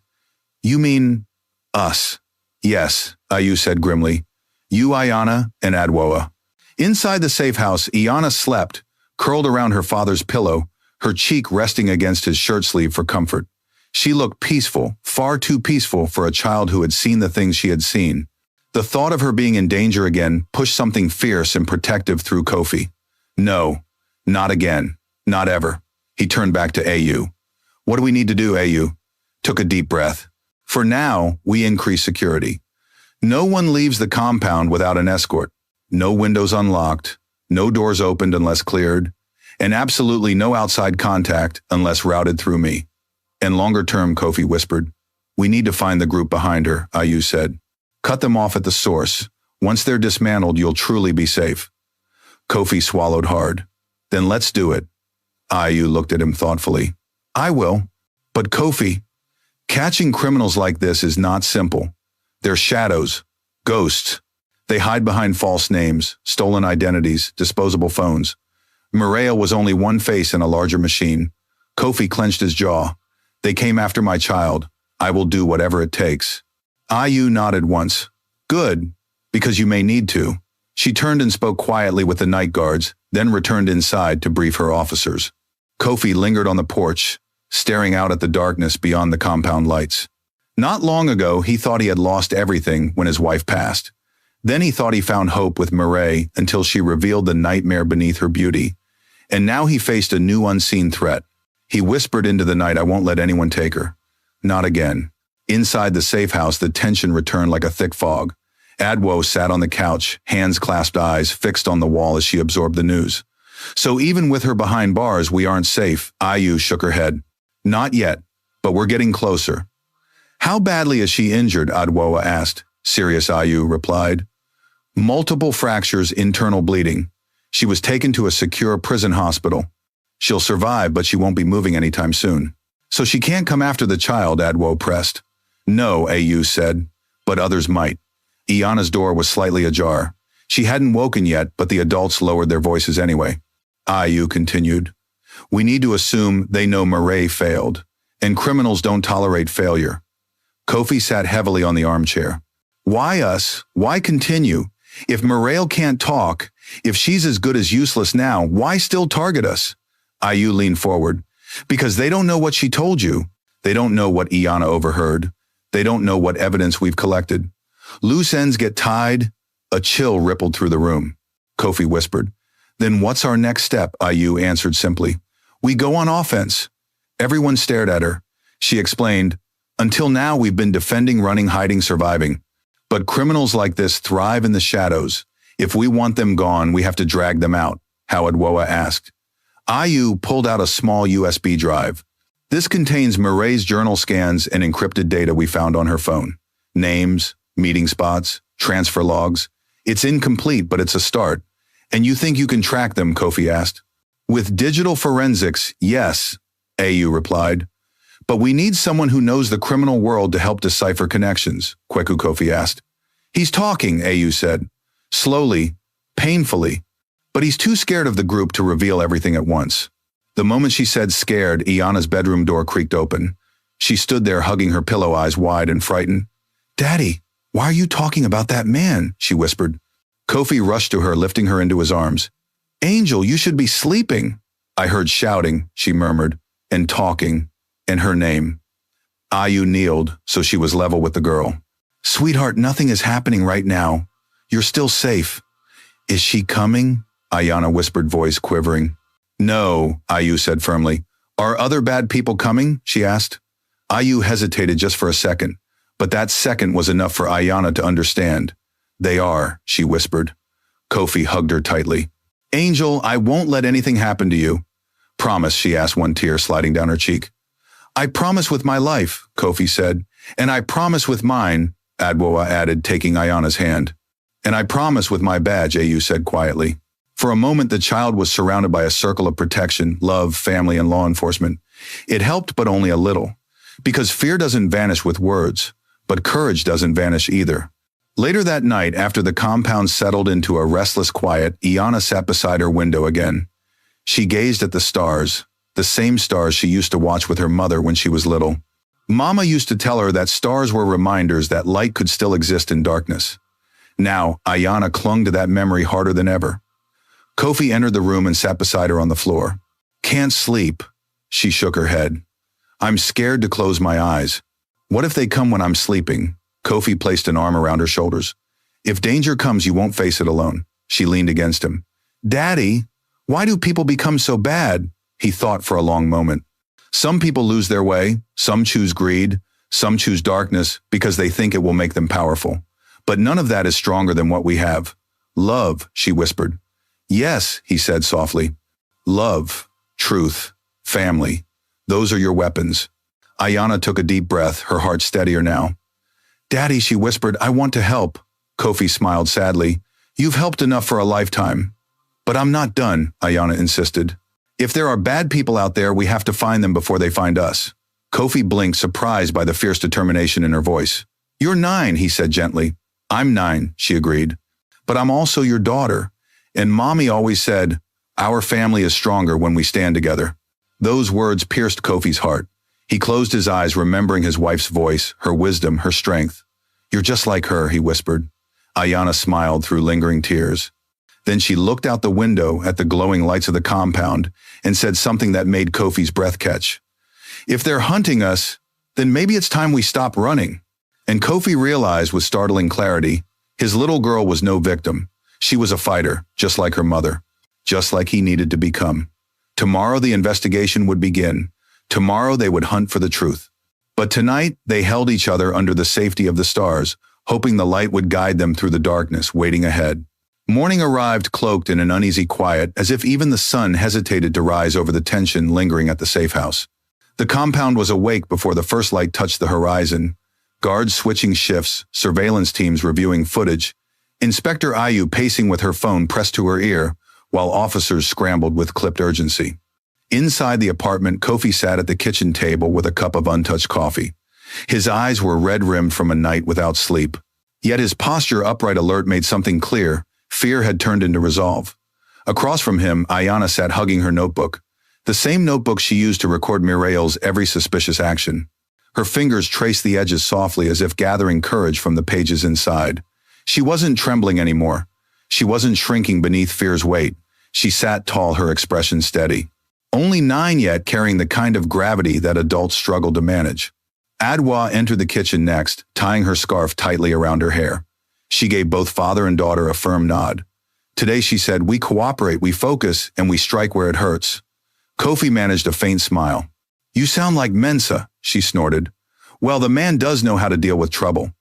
"You mean us?" "Yes," Ayu said grimly. "You, Iana, and Adwoa." Inside the safe house, Iana slept, curled around her father's pillow, her cheek resting against his shirt sleeve for comfort. She looked peaceful, far too peaceful for a child who had seen the things she had seen. The thought of her being in danger again pushed something fierce and protective through Kofi. "No, not again. Not ever." He turned back to Ayu. "What do we need to do, Ayu?" Took a deep breath. "For now, we increase security. No one leaves the compound without an escort. No windows unlocked, no doors opened unless cleared, and absolutely no outside contact unless routed through me." "And longer term," Kofi whispered. "We need to find the group behind her," Ayu said. "Cut them off at the source. Once they're dismantled, you'll truly be safe." Kofi swallowed hard. "Then let's do it." Ayu looked at him thoughtfully. "I will. But Kofi, catching criminals like this is not simple. They're shadows, ghosts. They hide behind false names, stolen identities, disposable phones. Muriel was only one face in a larger machine." Kofi clenched his jaw. "They came after my child. I will do whatever it takes." Ayu nodded once. "Good, because you may need to." She turned and spoke quietly with the night guards, then returned inside to brief her officers. Kofi lingered on the porch, staring out at the darkness beyond the compound lights. Not long ago, he thought he had lost everything when his wife passed. Then he thought he found hope with Murray until she revealed the nightmare beneath her beauty. And now he faced a new unseen threat. He whispered into the night, "I won't let anyone take her." Not again. Inside the safe house, the tension returned like a thick fog. Adwo sat on the couch, hands clasped, eyes fixed on the wall as she absorbed the news. "So even with her behind bars, we aren't safe." Ayu shook her head. "Not yet, but we're getting closer." "How badly is she injured?" Adwoa asked. Serious, Ayu replied. "Multiple fractures, internal bleeding. She was taken to a secure prison hospital. She'll survive, but she won't be moving anytime soon." "So she can't come after the child?" Adwo pressed. "No," Ayu said, "but others might." Iana's door was slightly ajar. She hadn't woken yet, but the adults lowered their voices anyway. Ayu continued. We need to assume they know Maid failed, and criminals don't tolerate failure. Kofi sat heavily on the armchair. Why us? Why continue? If Maid can't talk, if she's as good as useless now, why still target us? Ayu leaned forward. Because they don't know what she told you. They don't know what Iana overheard. They don't know what evidence we've collected. Loose ends get tied. A chill rippled through the room. Kofi whispered. Then what's our next step? Ayu answered simply. We go on offense. Everyone stared at her. She explained, until now we've been defending, running, hiding, surviving. But criminals like this thrive in the shadows. If we want them gone, we have to drag them out, Howard asked. Ayu pulled out a small USB drive. This contains Maid's journal scans and encrypted data we found on her phone. Names, meeting spots, transfer logs. It's incomplete, but it's a start. And you think you can track them, Kofi asked. With digital forensics, yes, Ayu replied. But we need someone who knows the criminal world to help decipher connections, Kofi asked. He's talking, Ayu said. Slowly, painfully. But he's too scared of the group to reveal everything at once. The moment she said scared, Iana's bedroom door creaked open. She stood there hugging her pillow, eyes wide and frightened. Daddy, why are you talking about that man? She whispered. Kofi rushed to her, lifting her into his arms. Angel, you should be sleeping. I heard shouting, she murmured, and talking, and her name. Ayu kneeled, so she was level with the girl. Sweetheart, nothing is happening right now. You're still safe. Is she coming? Iana whispered, voice quivering. No, Ayu said firmly. Are other bad people coming? She asked. Ayu hesitated just for a second, but that second was enough for Iana to understand. They are, she whispered. Kofi hugged her tightly. Angel, I won't let anything happen to you. Promise, she asked, one tear sliding down her cheek. I promise with my life, Kofi said. And I promise with mine, Adwoa added, taking Ayana's hand. And I promise with my badge, Ayu said quietly. For a moment, the child was surrounded by a circle of protection, love, family, and law enforcement. It helped, but only a little. Because fear doesn't vanish with words, but courage doesn't vanish either. Later that night, after the compound settled into a restless quiet, Iana sat beside her window again. She gazed at the stars, the same stars she used to watch with her mother when she was little. Mama used to tell her that stars were reminders that light could still exist in darkness. Now, Iana clung to that memory harder than ever. Kofi entered the room and sat beside her on the floor. Can't sleep. She shook her head. I'm scared to close my eyes. What if they come when I'm sleeping? Kofi placed an arm around her shoulders. If danger comes, you won't face it alone. She leaned against him. Daddy, why do people become so bad? He thought for a long moment. Some people lose their way. Some choose greed. Some choose darkness because they think it will make them powerful. But none of that is stronger than what we have. Love, she whispered. Yes, he said softly. Love, truth, family. Those are your weapons. Iana took a deep breath, her heart steadier now. Daddy, she whispered, I want to help. Kofi smiled sadly. You've helped enough for a lifetime. But I'm not done, Iana insisted. If there are bad people out there, we have to find them before they find us. Kofi blinked, surprised by the fierce determination in her voice. You're 9, he said gently. I'm 9, she agreed. But I'm also your daughter. And Mommy always said, our family is stronger when we stand together. Those words pierced Kofi's heart. He closed his eyes, remembering his wife's voice, her wisdom, her strength. You're just like her, he whispered. Iana smiled through lingering tears. Then she looked out the window at the glowing lights of the compound and said something that made Kofi's breath catch. If they're hunting us, then maybe it's time we stop running. And Kofi realized with startling clarity, his little girl was no victim. She was a fighter, just like her mother, just like he needed to become. Tomorrow the investigation would begin. Tomorrow they would hunt for the truth. But tonight they held each other under the safety of the stars, hoping the light would guide them through the darkness waiting ahead. Morning arrived cloaked in an uneasy quiet, as if even the sun hesitated to rise over the tension lingering at the safe house. The compound was awake before the first light touched the horizon. Guards switching shifts, surveillance teams reviewing footage, Inspector Ayu pacing with her phone pressed to her ear, while officers scrambled with clipped urgency. Inside the apartment, Kofi sat at the kitchen table with a cup of untouched coffee. His eyes were red-rimmed from a night without sleep. Yet his posture upright alert made something clear. Fear had turned into resolve. Across from him, Ayana sat hugging her notebook, the same notebook she used to record Muriel's every suspicious action. Her fingers traced the edges softly as if gathering courage from the pages inside. She wasn't trembling anymore. She wasn't shrinking beneath fear's weight. She sat tall, her expression steady. Only 9 yet, carrying the kind of gravity that adults struggle to manage. Adwa entered the kitchen next, tying her scarf tightly around her hair. She gave both father and daughter a firm nod. Today, she said, we cooperate, we focus, and we strike where it hurts. Kofi managed a faint smile. You sound like Mensa, she snorted. Well, the man does know how to deal with trouble.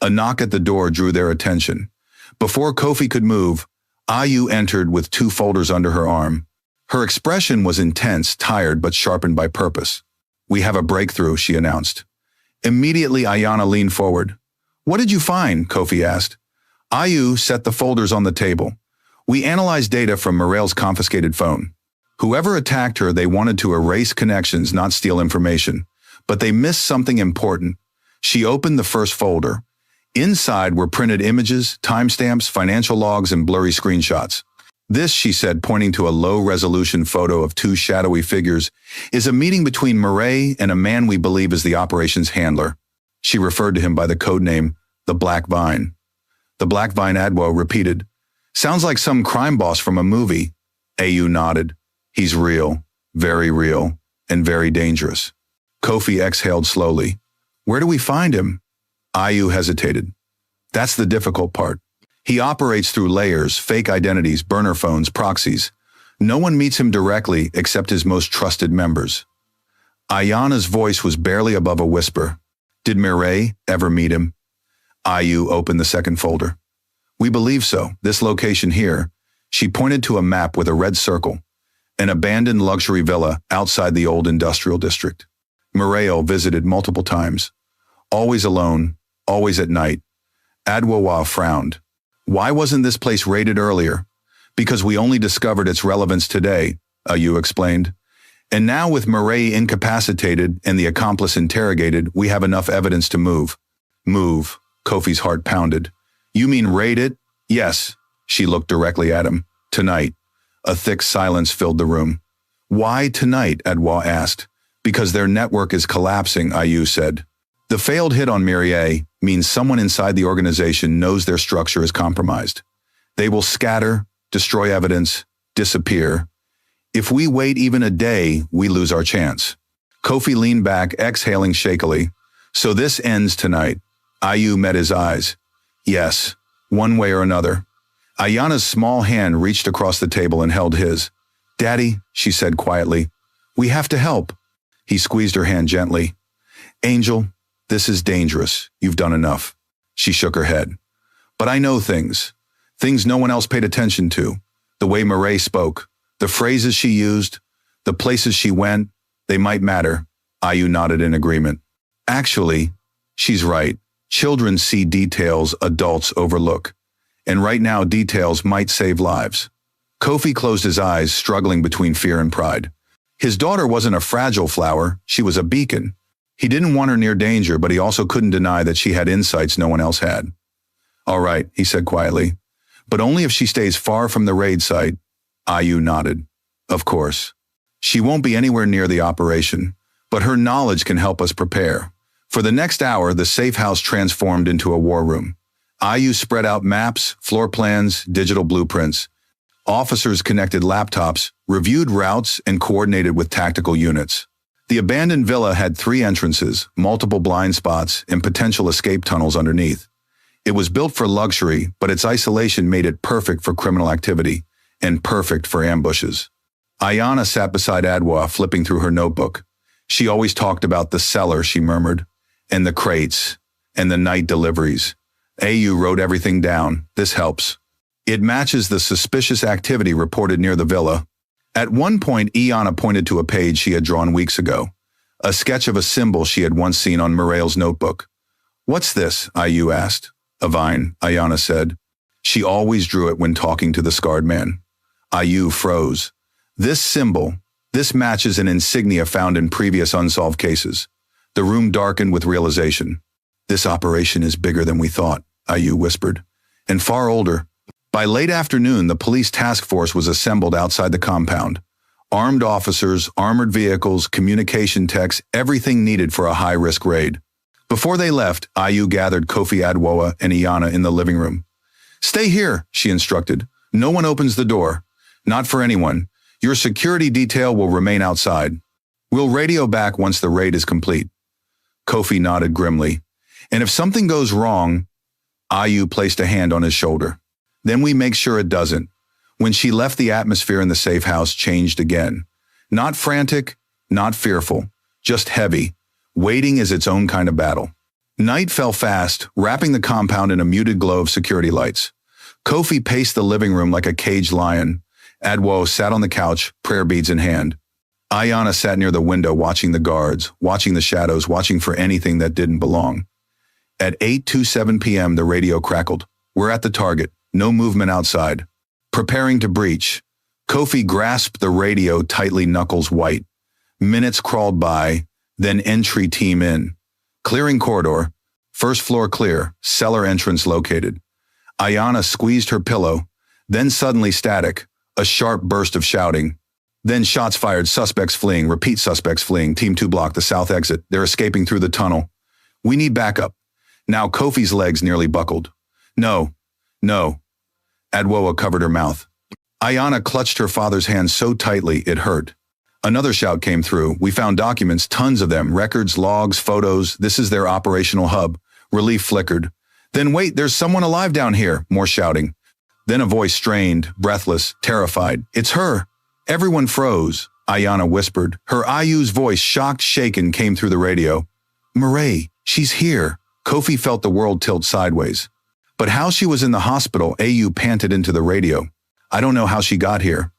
A knock at the door drew their attention. Before Kofi could move, Ayu entered with 2 folders under her arm. Her expression was intense, tired, but sharpened by purpose. We have a breakthrough, she announced. Immediately, Ayana leaned forward. What did you find? Kofi asked. Ayu set the folders on the table. We analyzed data from Morel's confiscated phone. Whoever attacked her, they wanted to erase connections, not steal information. But they missed something important. She opened the first folder. Inside were printed images, timestamps, financial logs, and blurry screenshots. This, she said, pointing to a low-resolution photo of 2 shadowy figures, is a meeting between Murray and a man we believe is the operation's handler. She referred to him by the code name, the Black Vine. The Black Vine, Adwo repeated. Sounds like some crime boss from a movie. Ayu nodded. He's real, and very dangerous. Kofi exhaled slowly. Where do we find him? Ayu hesitated. That's the difficult part. He operates through layers, fake identities, burner phones, proxies. No one meets him directly except his most trusted members. Ayana's voice was barely above a whisper. Did Mireille ever meet him? Ayu opened the second folder. We believe so. This location here. She pointed to a map with a red circle. An abandoned luxury villa outside the old industrial district. Mireille visited multiple times. Always alone, always at night. Adwawa frowned. Why wasn't this place raided earlier? Because we only discovered its relevance today, Ayu explained. And now with Mireille incapacitated and the accomplice interrogated, we have enough evidence to move. Move, Kofi's heart pounded. You mean raid it? Yes. She looked directly at him. Tonight. A thick silence filled the room. Why tonight? Adwa asked. Because their network is collapsing, Ayu said. The failed hit on Mireille means someone inside the organization knows their structure is compromised. They will scatter, destroy evidence, disappear. If we wait even a day, we lose our chance. Kofi leaned back, exhaling shakily. So this ends tonight. Ayu met his eyes. Yes, one way or another. Ayana's small hand reached across the table and held his. Daddy, she said quietly, we have to help. He squeezed her hand gently. Angel, this is dangerous. You've done enough. She shook her head. But I know things. Things no one else paid attention to. The way Mireille spoke. The phrases she used. The places she went. They might matter. Ayu nodded in agreement. Actually, she's right. Children see details adults overlook. And right now, details might save lives. Kofi closed his eyes, struggling between fear and pride. His daughter wasn't a fragile flower. She was a beacon. He didn't want her near danger, but he also couldn't deny that she had insights no one else had. All right, he said quietly. But only if she stays far from the raid site. Ayu nodded. Of course. She won't be anywhere near the operation, but her knowledge can help us prepare. For the next hour, the safe house transformed into a war room. Ayu spread out maps, floor plans, digital blueprints. Officers connected laptops, reviewed routes, and coordinated with tactical units. The abandoned villa had 3 entrances, multiple blind spots, and potential escape tunnels underneath. It was built for luxury, but its isolation made it perfect for criminal activity, and perfect for ambushes. Ayana sat beside Adwa, flipping through her notebook. She always talked about the cellar, she murmured, and the crates, and the night deliveries. Ayu wrote everything down. This helps. It matches the suspicious activity reported near the villa. At one point, Iana pointed to a page she had drawn weeks ago, a sketch of a symbol she had once seen on Mireille's notebook. What's this? Ayu asked. A vine, Ayana said. She always drew it when talking to the scarred man. Ayu froze. This symbol, this matches an insignia found in previous unsolved cases. The room darkened with realization. This operation is bigger than we thought, Ayu whispered. And far older. By late afternoon, the police task force was assembled outside the compound. Armed officers, armored vehicles, communication techs, everything needed for a high-risk raid. Before they left, Ayu gathered Kofi Adwoa and Iana in the living room. "Stay here," she instructed. "No one opens the door. Not for anyone. Your security detail will remain outside. We'll radio back once the raid is complete." Kofi nodded grimly. "And if something goes wrong," Ayu placed a hand on his shoulder. "Then we make sure it doesn't." When she left, the atmosphere in the safe house changed again. Not frantic, not fearful, just heavy. Waiting is its own kind of battle. Night fell fast, wrapping the compound in a muted glow of security lights. Kofi paced the living room like a caged lion. Adwo sat on the couch, prayer beads in hand. Ayana sat near the window watching the guards, watching the shadows, watching for anything that didn't belong. At 8:27 p.m. the radio crackled. "We're at the target. No movement outside." Preparing to breach. Kofi grasped the radio tightly, knuckles white. Minutes crawled by, then entry team in. Clearing corridor. First floor clear, cellar entrance located. Ayana squeezed her pillow, then suddenly static, a sharp burst of shouting. Then shots fired, suspects fleeing, repeat suspects fleeing, team 2 blocked the south exit. They're escaping through the tunnel. We need backup. Now Kofi's legs nearly buckled. No. Adwoa covered her mouth. Ayana clutched her father's hand so tightly it hurt. Another shout came through. We found documents, tons of them, records, logs, photos. This is their operational hub. Relief flickered. Then wait, there's someone alive down here. More shouting. Then a voice strained, breathless, terrified. "It's her." Everyone froze. Ayana whispered. Her Ayu's voice, shocked, shaken, came through the radio. "Maid, she's here." Kofi felt the world tilt sideways. "But how she was in the hospital," Ayu panted into the radio. "I don't know how she got here.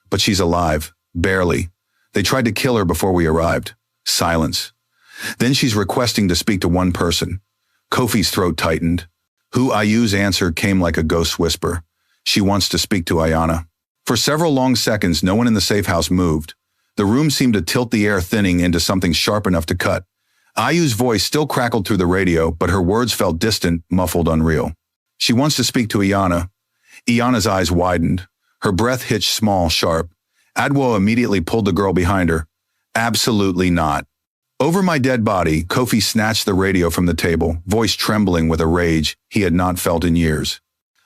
But she's alive. Barely. They tried to kill her before we arrived." Silence. "Then she's requesting to speak to one person." Kofi's throat tightened. Who? Ayu's answer came like a ghost whisper. "She wants to speak to Ayana." For several long seconds, no one in the safe house moved. The room seemed to tilt, the air thinning into something sharp enough to cut. Ayu's voice still crackled through the radio, but her words felt distant, muffled, unreal. "She wants to speak to Ayana." Iana's eyes widened. Her breath hitched small, sharp. Adwo immediately pulled the girl behind her. "Absolutely not." Over my dead body, Kofi snatched the radio from the table, voice trembling with a rage he had not felt in years.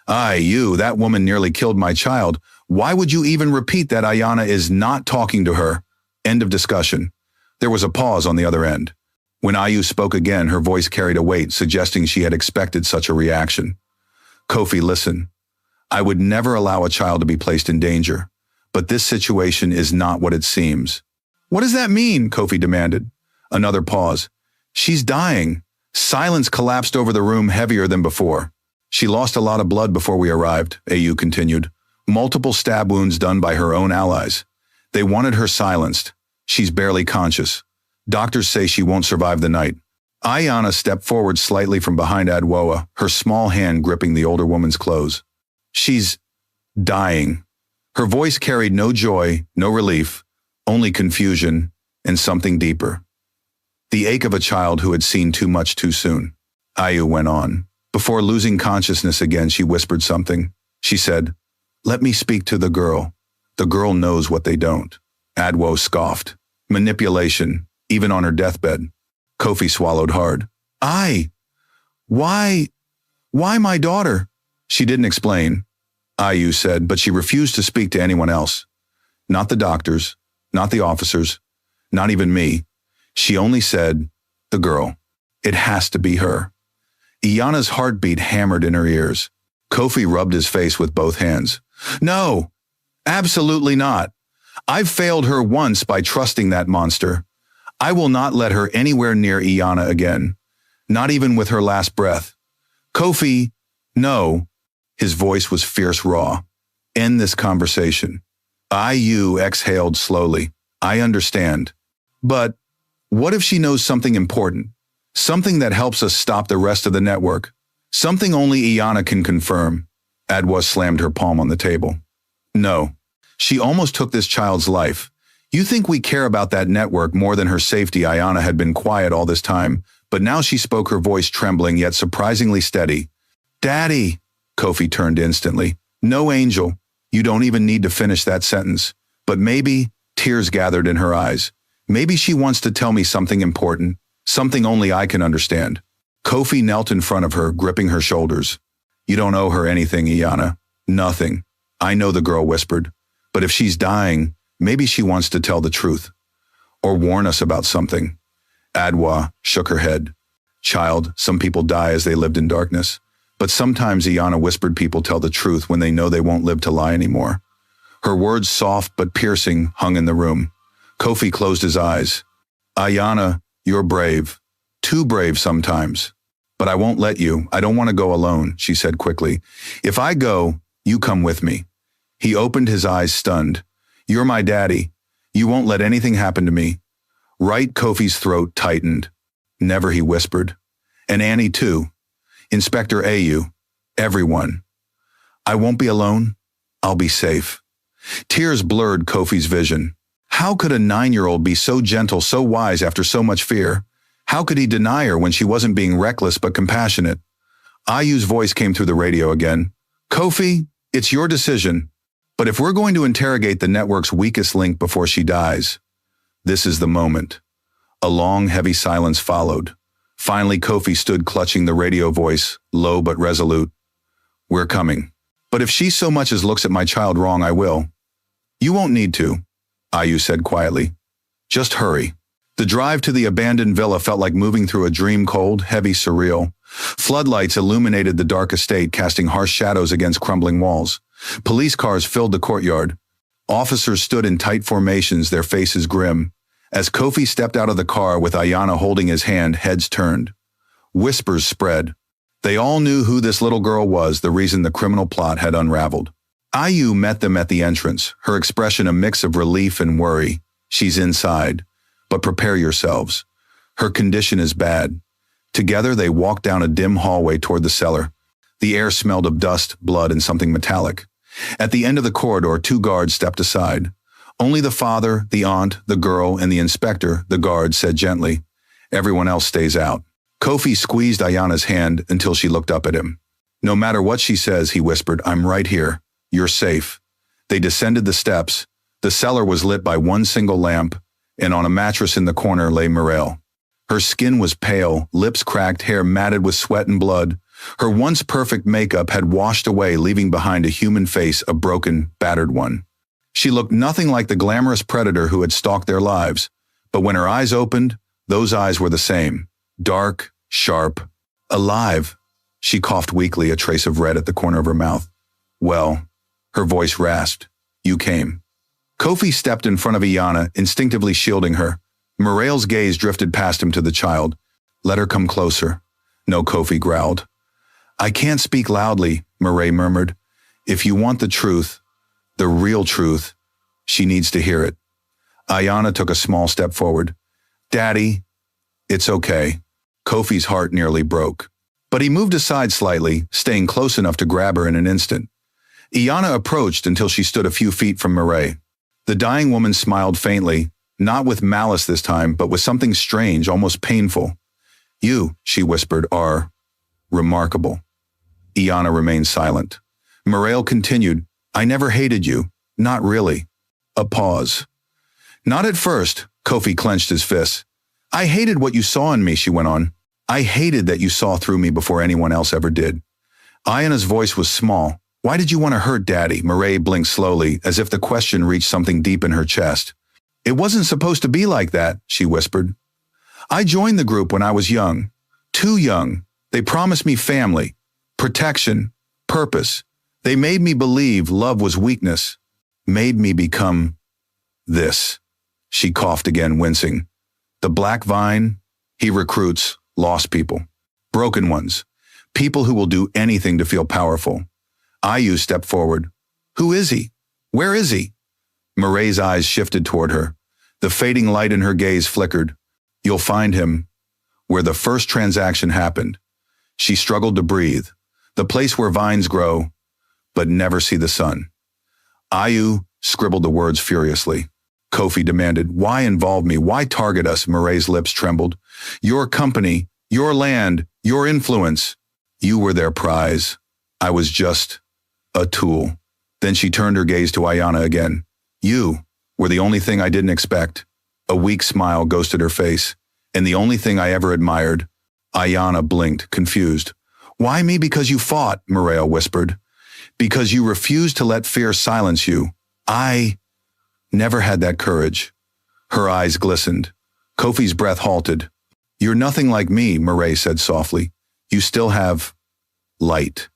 "You, that woman nearly killed my child. Why would you even repeat that? Ayana is not talking to her." End of discussion. There was a pause on the other end. When Ayu spoke again, her voice carried a weight, suggesting she had expected such a reaction. "Kofi, listen. I would never allow a child to be placed in danger. But this situation is not what it seems." "What does that mean?" Kofi demanded. Another pause. "She's dying." Silence collapsed over the room, heavier than before. "She lost a lot of blood before we arrived," Ayu continued. "Multiple stab wounds done by her own allies. They wanted her silenced. She's barely conscious. Doctors say she won't survive the night." Ayana stepped forward slightly from behind Adwoa, her small hand gripping the older woman's clothes. "She's dying." Her voice carried no joy, no relief, only confusion and something deeper. The ache of a child who had seen too much too soon. Ayu went on. Before losing consciousness again, she whispered something. She said, "Let me speak to the girl. The girl knows what they don't." Adwo scoffed. Manipulation, even on her deathbed. Kofi swallowed hard. Why my daughter?" She didn't explain, Ayu said, but she refused to speak to anyone else. Not the doctors, not the officers, not even me. She only said, "The girl. It has to be her." Iana's heartbeat hammered in her ears. Kofi rubbed his face with both hands. "No, absolutely not. I've failed her once by trusting that monster. I will not let her anywhere near Iana again, not even with her last breath. Kofi, no." His voice was fierce, raw. "End this conversation." Ayu exhaled slowly. "I understand. But what if she knows something important? Something that helps us stop the rest of the network? Something only Iana can confirm." Adwa slammed her palm on the table. "No. She almost took this child's life. You think we care about that network more than her safety?" Iana had been quiet all this time, but now she spoke, her voice trembling yet surprisingly steady. "Daddy!" Kofi turned instantly. No, Angel, you don't even need to finish that sentence. But maybe, tears gathered in her eyes, maybe she wants to tell me something important, something only I can understand. Kofi knelt in front of her, gripping her shoulders. You don't owe her anything, Iana. Nothing. I know, the girl whispered. But if she's dying, maybe she wants to tell the truth. Or warn us about something. Adwa shook her head. Child, some people die as they lived in darkness. But sometimes, Iana whispered, people tell the truth when they know they won't live to lie anymore. Her words, soft but piercing, hung in the room. Kofi closed his eyes. Iana, you're brave. Too brave sometimes. But I won't let you. I don't want to go alone, she said quickly. If I go, you come with me. He opened his eyes, stunned. You're my daddy. You won't let anything happen to me. Right, Kofi's throat tightened. Never, he whispered. And Annie too. Inspector AU. Everyone. I won't be alone. I'll be safe. Tears blurred Kofi's vision. How could a 9-year-old be so gentle, so wise after so much fear? How could he deny her when she wasn't being reckless but compassionate? Ayu's voice came through the radio again. Kofi, it's your decision. But if we're going to interrogate the network's weakest link before she dies, this is the moment. A long, heavy silence followed. Finally, Kofi stood, clutching the radio voice, low but resolute. We're coming. But if she so much as looks at my child wrong, I will. You won't need to, Ayu said quietly. Just hurry. The drive to the abandoned villa felt like moving through a dream, cold, heavy, surreal. Floodlights illuminated the dark estate, casting harsh shadows against crumbling walls. Police cars filled the courtyard. Officers stood in tight formations, their faces grim. As Kofi stepped out of the car with Ayana holding his hand, heads turned. Whispers spread. They all knew who this little girl was, the reason the criminal plot had unraveled. Ayu met them at the entrance, her expression a mix of relief and worry. She's inside. But prepare yourselves. Her condition is bad. Together they walked down a dim hallway toward the cellar. The air smelled of dust, blood, and something metallic. At the end of the corridor, 2 guards stepped aside. Only the father, the aunt, the girl, and the inspector, the guard, said gently, everyone else stays out. Kofi squeezed Ayana's hand until she looked up at him. No matter what she says, he whispered, I'm right here. You're safe. They descended the steps. The cellar was lit by one single lamp, and on a mattress in the corner lay Morel. Her skin was pale, lips cracked, hair matted with sweat and blood. Her once perfect makeup had washed away, leaving behind a human face, a broken, battered one. She looked nothing like the glamorous predator who had stalked their lives, but when her eyes opened, those eyes were the same. Dark, sharp, alive. She coughed weakly, a trace of red at the corner of her mouth. Well, her voice rasped. You came. Kofi stepped in front of Ayana, instinctively shielding her. Morel's gaze drifted past him to the child. Let her come closer. No, Kofi growled. I can't speak loudly, Morel murmured. If you want the truth, the real truth, she needs to hear it. Ayana took a small step forward. Daddy, it's okay. Kofi's heart nearly broke. But he moved aside slightly, staying close enough to grab her in an instant. Ayana approached until she stood a few feet from Morel. The dying woman smiled faintly, not with malice this time, but with something strange, almost painful. You, she whispered, are remarkable. Ayana remained silent. Morel continued, I never hated you. Not really. A pause. Not at first, Kofi clenched his fists. I hated what you saw in me, she went on. I hated that you saw through me before anyone else ever did. Ayana's voice was small. Why did you want to hurt Daddy? Morel blinked slowly, as if the question reached something deep in her chest. It wasn't supposed to be like that, she whispered. I joined the group when I was young. Too young. They promised me family, protection, purpose. They made me believe love was weakness. Made me become this. She coughed again, wincing. The Black Vine, he recruits lost people. Broken ones. People who will do anything to feel powerful. Ayu stepped forward. Who is he? Where is he? Morel's eyes shifted toward her. The fading light in her gaze flickered. You'll find him where the first transaction happened. She struggled to breathe. The place where vines grow, but never see the sun. Ayu scribbled the words furiously. Kofi demanded, why involve me? Why target us? Morel's lips trembled. Your company, your land, your influence. You were their prize. I was just A tool. Then she turned her gaze to Ayanna again. You were the only thing I didn't expect. A weak smile ghosted her face. And the only thing I ever admired. Ayanna blinked, confused. Why me? Because you fought, Moreo whispered. Because you refused to let fear silence you. I never had that courage. Her eyes glistened. Kofi's breath halted. You're nothing like me, Moreo said softly. You still have light.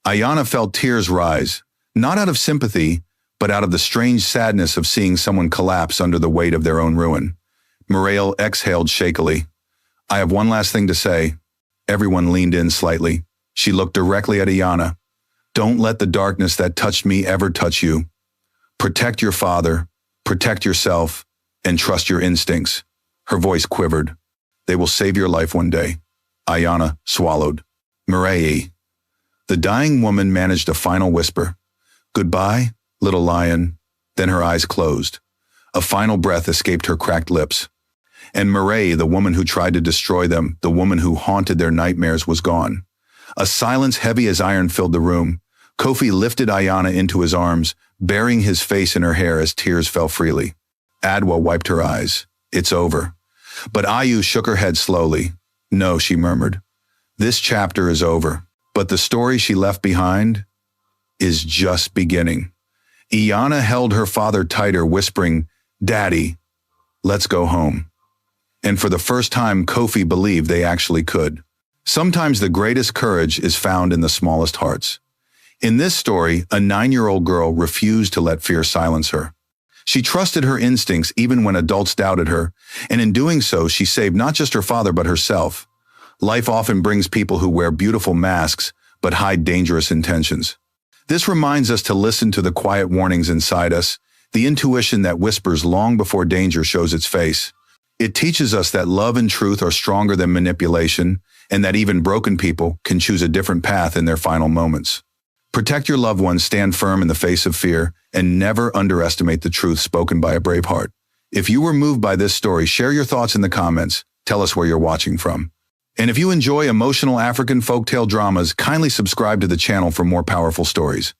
Ayanna felt tears rise, not out of sympathy, but out of the strange sadness of seeing someone collapse under the weight of their own ruin. Moreo exhaled shakily. I have one last thing to say. Everyone leaned in slightly. She looked directly at Ayanna. Don't let the darkness that touched me ever touch you. Protect your father, protect yourself, and trust your instincts. Her voice quivered. They will save your life one day. Ayanna swallowed. Moreo. The dying woman managed a final whisper. Goodbye, little lion. Then her eyes closed. A final breath escaped her cracked lips. And Moreo, the woman who tried to destroy them, the woman who haunted their nightmares, was gone. A silence heavy as iron filled the room. Kofi lifted Ayanna into his arms, burying his face in her hair as tears fell freely. Adwa wiped her eyes. It's over. But Ayu shook her head slowly. No, she murmured. This chapter is over. But the story she left behind is just beginning. Ayanna held her father tighter, whispering, Daddy, let's go home. And for the first time, Kofi believed they actually could. Sometimes the greatest courage is found in the smallest hearts. In this story, a 9-year-old girl refused to let fear silence her. She trusted her instincts even when adults doubted her, and in doing so, she saved not just her father but herself. Life often brings people who wear beautiful masks but hide dangerous intentions. This reminds us to listen to the quiet warnings inside us, the intuition that whispers long before danger shows its face. It teaches us that love and truth are stronger than manipulation, and that even broken people can choose a different path in their final moments. Protect your loved ones, stand firm in the face of fear, and never underestimate the truth spoken by a brave heart. If you were moved by this story, share your thoughts in the comments. Tell us where you're watching from. And if you enjoy emotional African folktale dramas, kindly subscribe to the channel for more powerful stories.